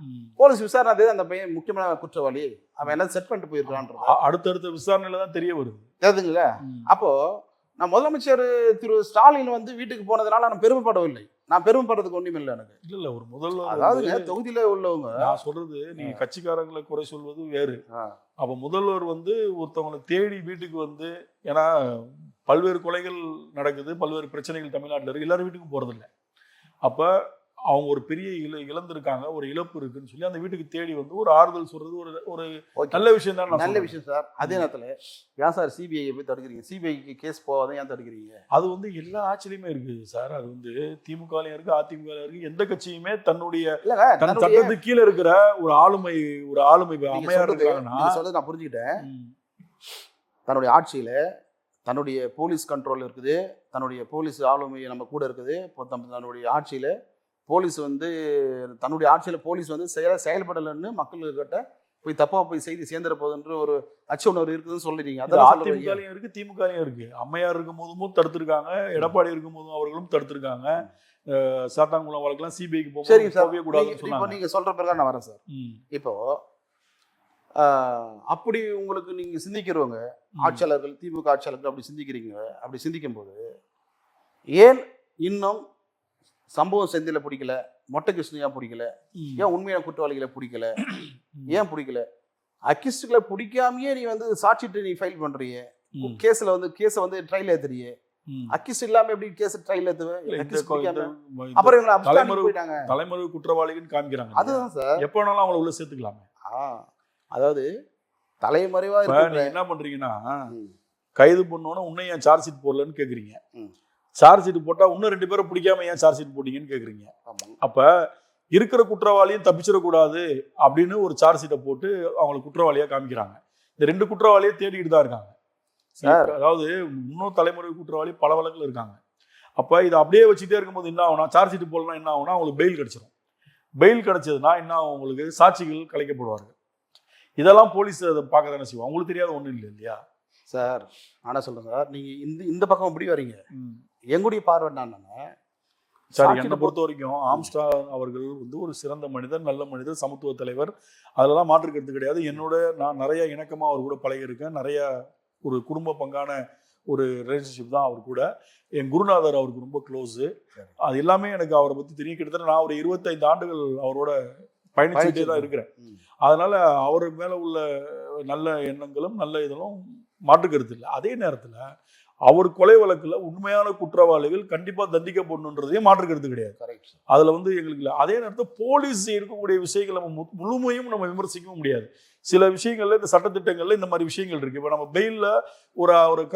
போலீஸ் விசாரணை அந்த பையன் முக்கியமான குற்றவாளி, அவன் என்ன செட் பண்ணிட்டு போயிருக்கான். அடுத்தடுத்த விசாரணையில தான் தெரிய வருது, தெரியுதுங்களா? அப்போ நான் முதலமைச்சர் திரு ஸ்டாலின் வந்து வீட்டுக்கு போனதுனால நான் பெருமைப்படவில்லை. நான் பெருமைப்படுறதுக்கு ஒன்றும் இல்லை எனக்கு. இல்ல ஒரு முதல்வர், அதாவது தொகுதியில உள்ளவங்க, நான் சொல்றது நீங்க கட்சிக்காரங்களை குறை சொல்வது வேறு. அப்ப முதல்வர் வந்து ஒருத்தவங்களை தேடி வீட்டுக்கு வந்து, ஏன்னா பல்வேறு கொலைகள் நடக்குது, பல்வேறு பிரச்சனைகள் தமிழ்நாட்டில் இருக்கு, எல்லாரும் வீட்டுக்கும் போறது இல்லை. அப்ப அவங்க ஒரு பெரிய இழந்திருக்காங்க, ஒரு இழப்பு இருக்குன்னு சொல்லி அந்த வீட்டுக்கு தேடி வந்து ஒரு ஆறுதல் சொல்றது ஒரு நல்ல விஷயம் தான். நல்ல விஷயம் சார். அதே நேரத்தில் ஏன் சார் சிபிஐ போய் தடுக்கிறீங்க? சிபிஐக்கு கேஸ் போகாத ஏன் தடுக்கிறீங்க? அது வந்து எல்லா ஆட்சியிலுமே இருக்குது சார். அது வந்து திமுகலையும் இருக்கு, அதிமுகலையும் இருக்கு. எந்த கட்சியுமே தன்னுடைய சட்டத்துக்கு கீழே இருக்கிற ஒரு ஆளுமை அமையா இருக்காங்கன்னா சொல்றது நான் புரிஞ்சுக்கிட்டேன். தன்னுடைய ஆட்சியில தன்னுடைய போலீஸ் கண்ட்ரோல் இருக்குது, தன்னுடைய போலீஸ் ஆளுமை நம்ம கூட இருக்குது. தன்னுடைய ஆட்சியில போலீஸ் வந்து தன்னுடைய ஆட்சியில போலீஸ் வந்து செயல்படலைன்னு மக்கள்கிட்ட போய் தப்பா போய் செய்தி சேர்ந்துட போகுதுன்ற ஒரு அச்ச உணர்வு இருக்குதுன்னு சொல்லிட்டீங்க. அதிமுகலையும் இருக்கு, திமுகலையும் இருக்கு. அம்மையார் இருக்கும் போதும் தடுத்திருக்காங்க, எடப்பாடி இருக்கும் போதும் அவர்களும் தடுத்திருக்காங்க. சாத்தாங்குளம் வழக்கெல்லாம் சிபிஐக்கு போகவே கூடாதுன்னு சொன்னாங்க. நீங்க சொல்ற பிறகு நான் வரேன் சார். இப்போ அப்படி உங்களுக்கு நீங்க சிந்திக்கிறவங்க ஆட்சியாளர்கள், திமுக ஆட்சியாளர்கள் அப்படி சிந்திக்கிறீங்க. அப்படி சிந்திக்கும் போது ஏன் இன்னும் சம்பவம் செந்தில பிடிக்கல, மொட்டை கிருஷ்ணயா பிடிக்கல, ஏன் உண்மையான குற்றவாளிகளை பிடிக்கல, ஏன் பிடிக்கல? அக்யூஸ்டுகளை பிடிக்காமயே நீ வந்து சாட்சிட்டு நீ ஃபைல் பண்றீங்க, கேஸ்ல வந்து கேஸை வந்து ட்ரையல் ஏத்துறீங்க. அக்யூஸ்ட் இல்லாம எப்படி கேஸ் ட்ரையல் ஏத்துவேன்? அப்புறம் இவங்க அப்ஸ்காண்ட் போயிட்டாங்க, தலைமறைவு குற்றவாளிகள்னு காமிக்கிறாங்க. அதுதான் சார், எப்ப வேணாலும் அவங்கள உள்ள சேர்த்துக்கலாமே. அதாவது தலைமறைவா நீங்க என்ன பண்றீங்கன்னா, கைது பண்ணோன்னா உன்னை ஏன் சார்ஜ் ஷீட் போடலன்னு கேக்குறீங்க. சார்ஜ் ஷீட் போட்டா இன்னும் 2 பேரை பிடிக்காம ஏன் சார்ஜ் ஷீட் போட்டீங்கன்னு கேக்குறீங்க. அப்ப இருக்கிற குற்றவாளியும் தப்பிச்சிடக்கூடாது அப்படின்னு ஒரு சார்ஜ் ஷீட்டை போட்டு அவங்களை குற்றவாளியா காமிக்கிறாங்க. இந்த 2 குற்றவாளியை தேடிக்கிட்டு தான் இருக்காங்க. அதாவது இன்னும் தலைமுறை குற்றவாளி பல வழக்குல இருக்காங்க. அப்ப இதை அப்படியே வச்சுட்டே இருக்கும்போது என்ன ஆகும்னா, சார்ஜ் ஷீட் போடலாம் என்ன ஆகும்னா, அவங்களுக்கு பெயில் கிடைச்சிடும். பெயில் கிடைச்சதுன்னா என்ன ஆகும், உங்களுக்கு சாட்சிகள் கலைக்கப்படுவார்கள். இதெல்லாம் போலீஸ் அதை பார்க்க தானே செய்வோம். அவங்களுக்கு தெரியாத ஒன்றும் இல்லை இல்லையா சார்? ஆனா சொல்லுங்க சார், நீங்க இந்த பக்கம் எப்படி வரீங்க? எங்களுடைய பார்வை என்னன்னா சார், என்னை பொறுத்த வரைக்கும் ஆம்ஸ்ட்ராங் அவர்கள் வந்து ஒரு சிறந்த மனிதர், நல்ல மனிதர், சமத்துவ தலைவர். அதெல்லாம் மாற்றுக்கிறது கிடையாது. நான் நிறைய இணக்கமா அவர் கூட பழகியிருக்கேன். நிறைய ஒரு குடும்ப பங்கான ஒரு ரிலேஷன்ஷிப் தான் அவர் கூட. என் குருநாதர் அவருக்கு ரொம்ப க்ளோஸு. அது எல்லாமே எனக்கு அவரை பற்றி தெரியும். கிட்டத்தட்ட நான் ஒரு 25 ஆண்டுகள் அவரோட பயணிச்சுட்டே தான் இருக்கிறேன். அதனால அவர் மேல உள்ள நல்ல எண்ணங்களும் நல்ல இதெல்லாம் மாற்றுக்கிறது இல்லை. அதே நேரத்தில் அவர் கொலை வழக்குல உண்மையான குற்றவாளிகள் கண்டிப்பா தண்டிக்கப்படணுன்றதையும் மாற்றுக்கிறது கிடையாது. அதுல வந்து எங்களுக்கு இல்லை. அதே நேரத்தில் போலீஸ் இருக்கக்கூடிய விஷயங்கள் நம்ம முழுமையும் நம்ம விமர்சிக்கவும் முடியாது. சில விஷயங்கள்ல இந்த சட்டத்திட்டங்கள்ல இந்த மாதிரி விஷயங்கள் இருக்கு. இப்போ நம்ம பெயில்ல ஒரு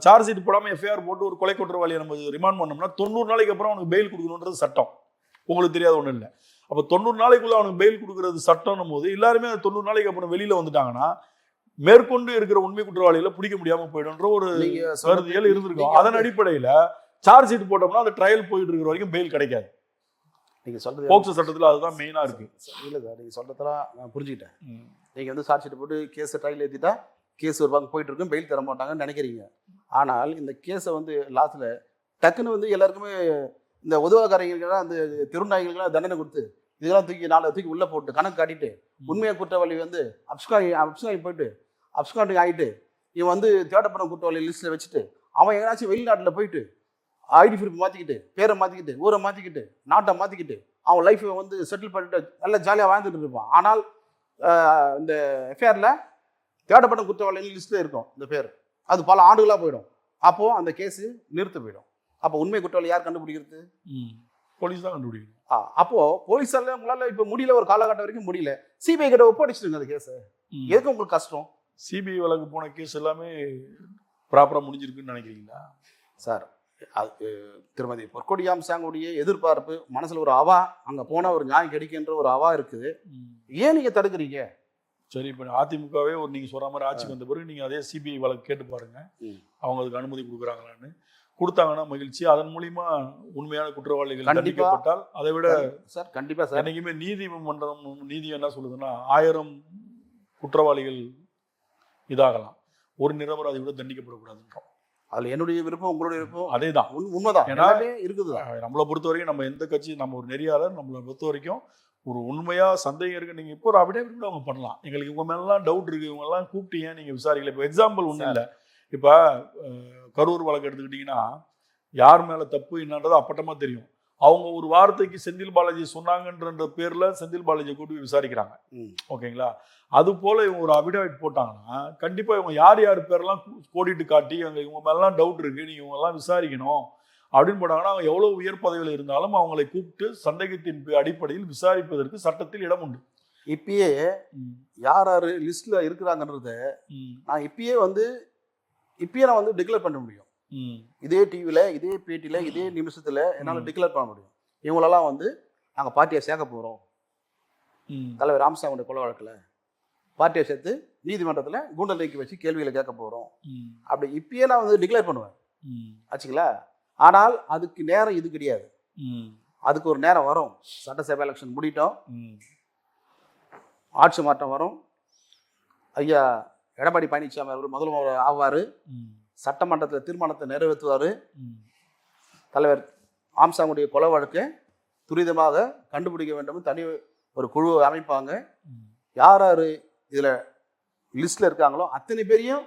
சார்ஜ் ஷீட் போடாம எஃப்ஐஆர் போட்டு ஒரு கொலை குற்றவாளியை நம்ம ரிமாண்ட் பண்ணோம்னா 90 நாளைக்கு அப்புறம் அவனுக்கு பெயில் கொடுக்கணுன்றது சட்டம். உங்களுக்கு தெரியாத ஒன்றும் இல்லை. அப்போ 90 நாளைக்குள்ள அவனுக்கு பெயில் கொடுக்கறது சட்டம்னும் போது எல்லாருமே 90 நாளைக்கு அப்புறம் வெளியில வந்துட்டாங்கன்னா மேற்கொண்டு இருக்கிற உண்மை குற்றவாளிகளை பிடிக்க முடியாம போயிடும்ன்ற ஒரு கருதியல் இருந்திருக்கும். அதன் அடிப்படையில சார்ஜ் ஷீட் போட்டோம்னா அந்த ட்ரையல் போயிட்டு இருக்கிற வரைக்கும் பெயில் கிடைக்காது. நீங்க சொல்றது போக்சோ சட்டத்துல அதுதான் மெயினா இருக்கு. இல்ல சார், நீங்க சொல்றதெல்லாம் நான் புரிஞ்சுக்கிட்டேன். நீங்க வந்து சார்ஜ் ஷீட் போட்டு கேஸ் ட்ரையல் ஏத்திட்டா கேஸ் ஒரு பக்கம் போயிட்டு இருக்கும், பெயில் தர மாட்டாங்கன்னு நினைக்கிறீங்க. ஆனால் இந்த கேஸை வந்து லாஸ்ட்ல டக்குன்னு வந்து எல்லாருக்குமே இந்த உதவக்காரங்களுக்கெல்லாம் அந்த திருநாய்களுக்கெல்லாம் தண்டனை கொடுத்து இதெல்லாம் தூக்கி உள்ள போட்டு கணக்கு காட்டிட்டு உண்மையா குற்றவாளி வந்து அப்ஸ்காண்ட் போயிட்டு அப்ஸ்காண்டிங் ஆகிட்டு இவன் வந்து தேடப்பட குற்றவாளி லிஸ்ட்டில் வச்சுட்டு அவன் எங்கேனாச்சும் வெளிநாட்டில் போயிட்டு ஐடி ப்ரூஃப் மாற்றிக்கிட்டு, பேரை மாற்றிக்கிட்டு, ஊரை மாற்றிக்கிட்டு, நாட்டை மாற்றிக்கிட்டு அவன் லைஃப்பை வந்து செட்டில் பண்ணிட்டு நல்லா ஜாலியாக வாழ்ந்துட்டு இருப்பான். ஆனால் இந்த எஃப்ஐஆரில் தேடப்பட்ட குற்றவாளி லிஸ்ட்டில் இருக்கும் இந்த பேர். அது பல ஆண்டுகளாக போயிடும். அப்போது அந்த கேஸு நிறுத்த போயிடும். அப்போ உண்மை குற்றவாளி யார் கண்டுபிடிக்கிறது? போலீஸ் தான் கண்டுபிடிக்கணும். அப்போது போலீஸால் உங்களால் இப்போ முடியல, ஒரு காலகட்டம் வரைக்கும் முடியல. சிபிஐ கிட்ட ஒப்படைச்சிடுங்க அந்த கேஸை. எதுக்கு உங்களுக்கு கஷ்டம்? சிபிஐ வழக்கு போன கேஸ் எல்லாமே ப்ராப்பராக முடிஞ்சிருக்குன்னு நினைக்கிறீங்களா சார்? அது திருமதி பொற்கொடி ஆம்ஸ்ட்ராங்குடைய எதிர்பார்ப்பு மனசில் ஒரு அவா, அங்கே போனால் ஒரு நியாயம் கிடைக்கின்ற ஒரு அவா இருக்குது. ஏன் நீங்கள் தடுக்கிறீங்க? சரி, இப்போ அதிமுகவே ஒரு நீங்கள் சொல்கிற மாதிரி ஆட்சிக்கு வந்த பிறகு நீங்கள் அதே சிபிஐ வழக்கு கேட்டு பாருங்க, அவங்க அதுக்கு அனுமதி கொடுக்குறாங்களான்னு. கொடுத்தாங்கன்னா மகிழ்ச்சி. அதன் மூலியமா உண்மையான குற்றவாளிகள் தண்டிக்கப்பட்டால் அதை விட சார் கண்டிப்பாக சார் என்னைக்குமே நீதிமன்றம் நீதி என்ன சொல்லுதுன்னா 1000 குற்றவாளிகள் இதாகலாம், ஒரு நிரபராதி விட தண்டிக்கப்படக்கூடாதுன்றோம். அதுல என்னுடைய விருப்பம் உங்களுடைய விருப்பம் அதே தான், உண்மைதான். இருக்குது. நம்மளை பொறுத்த வரைக்கும் நம்ம எந்த கட்சி, நம்ம ஒரு நெறியாளர், நம்மளை பொறுத்த வரைக்கும் ஒரு உண்மையா சந்தேகம் இருக்கு, நீங்க இப்போ ஒரு அபிடேவிட் கூட அவங்க பண்ணலாம். எங்களுக்கு இவங்க மேலாம் டவுட் இருக்கு, இவங்க எல்லாம் கூப்பிட்டு ஏன் நீங்க விசாரிக்கல? இப்போ எக்ஸாம்பிள் ஒன்றும் இல்லை. இப்போ கரூர் வழக்கு எடுத்துக்கிட்டீங்கன்னா யார் மேல தப்பு என்னன்றது அப்பட்டமா தெரியும். அவங்க ஒரு வார்த்தைக்கு செந்தில் பாலாஜி சொன்னாங்கன்ற பேர்ல செந்தில் பாலாஜியை கூட்டி விசாரிக்கிறாங்க. ஓகேங்களா? அது போல இவங்க ஒரு அபிடேவிட் போட்டாங்கன்னா கண்டிப்பா இவங்க யார் யார் பேரெல்லாம் கோடிட்டு காட்டி இவங்க மேலாம் டவுட் இருக்கு, நீங்க இவங்க எல்லாம் விசாரிக்கணும் அப்படின்னு போட்டாங்கன்னா அவங்க எவ்வளவு உயர் பதவியில் இருந்தாலும் அவங்களை கூப்பிட்டு சந்தேகத்தின் அடிப்படையில் விசாரிப்பதற்கு சட்டத்தில் இடம் உண்டு. இப்பயே யார் யார் லிஸ்ட்ல இருக்கிறாங்கன்றத நான் இப்பயே நான் வந்து டிக்ளேர் பண்ண முடியும். இதே டிவியில், இதே பேட்டியில், இதே நிமிஷத்தில் என்னால் டிக்ளேர் பண்ண முடியும். இவங்களெல்லாம் வந்து நாங்கள் பார்ட்டியை சேர்க்க போகிறோம். தலைவர் ராமசாமியோட கொலை வழக்கில் பார்ட்டியை சேர்த்து நீதிமன்றத்தில் கூண்டல் நீக்கி வச்சு கேள்விகளை கேட்க போகிறோம். அப்படி இப்பயே நான் வந்து டிக்ளேர் பண்ணுவேன் ஆச்சுங்களா. ஆனால் அதுக்கு நேரம் இது கிடையாது. அதுக்கு ஒரு நேரம் வரும். சட்டசபை எலெக்ஷன் முடிட்டோம், ஆட்சி மாற்றம் வரும். ஐயா எடப்பாடி பழனிசாமி அவர் முதல்வர் ஆவார். சட்டமன்றத்தில் தீர்மானத்தை நிறைவேற்றுவார். தலைவர் ராமசாமியுடைய கொலை வழக்கை துரிதமாக கண்டுபிடிக்க வேண்டும். தனி ஒரு குழு அமைப்பாங்க. யார் யார் இதில் லிஸ்ட்டில் இருக்காங்களோ அத்தனை பேரையும்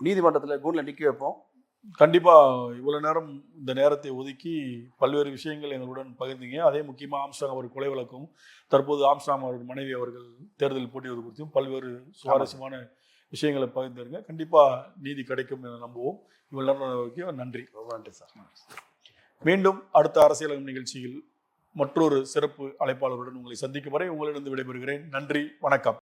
நீதிமன்றத்தில் கூண்டில் நிற்க வைப்போம். கண்டிப்பாக இவ்வளவு நேரம் இந்த நேரத்தை ஒதுக்கி பல்வேறு விஷயங்கள் எங்களுடன் பகிர்ந்தீங்க. அதே முக்கியமாக ஆம்ஸ்ட்ராங் அவர் கொலை வழக்கும், தற்போது ஆம்ஸ்ட்ராங் அவர்கள் மனைவி அவர்கள் தேர்தலில் போட்டியிடுவது குறித்தும் பல்வேறு சுவாரஸ்யமான விஷயங்களை பகிர்ந்துருங்க. கண்டிப்பாக நீதி கிடைக்கும் என நம்புவோம். இவ்வளவு நேரம் நன்றி. ரொம்ப நன்றி சார். மீண்டும் அடுத்த அரசியலகம் நிகழ்ச்சியில் மற்றொரு சிறப்பு அழைப்பாளருடன் உங்களை சந்திக்கும் வரை உங்களிடம் விடைபெறுகிறேன். நன்றி, வணக்கம்.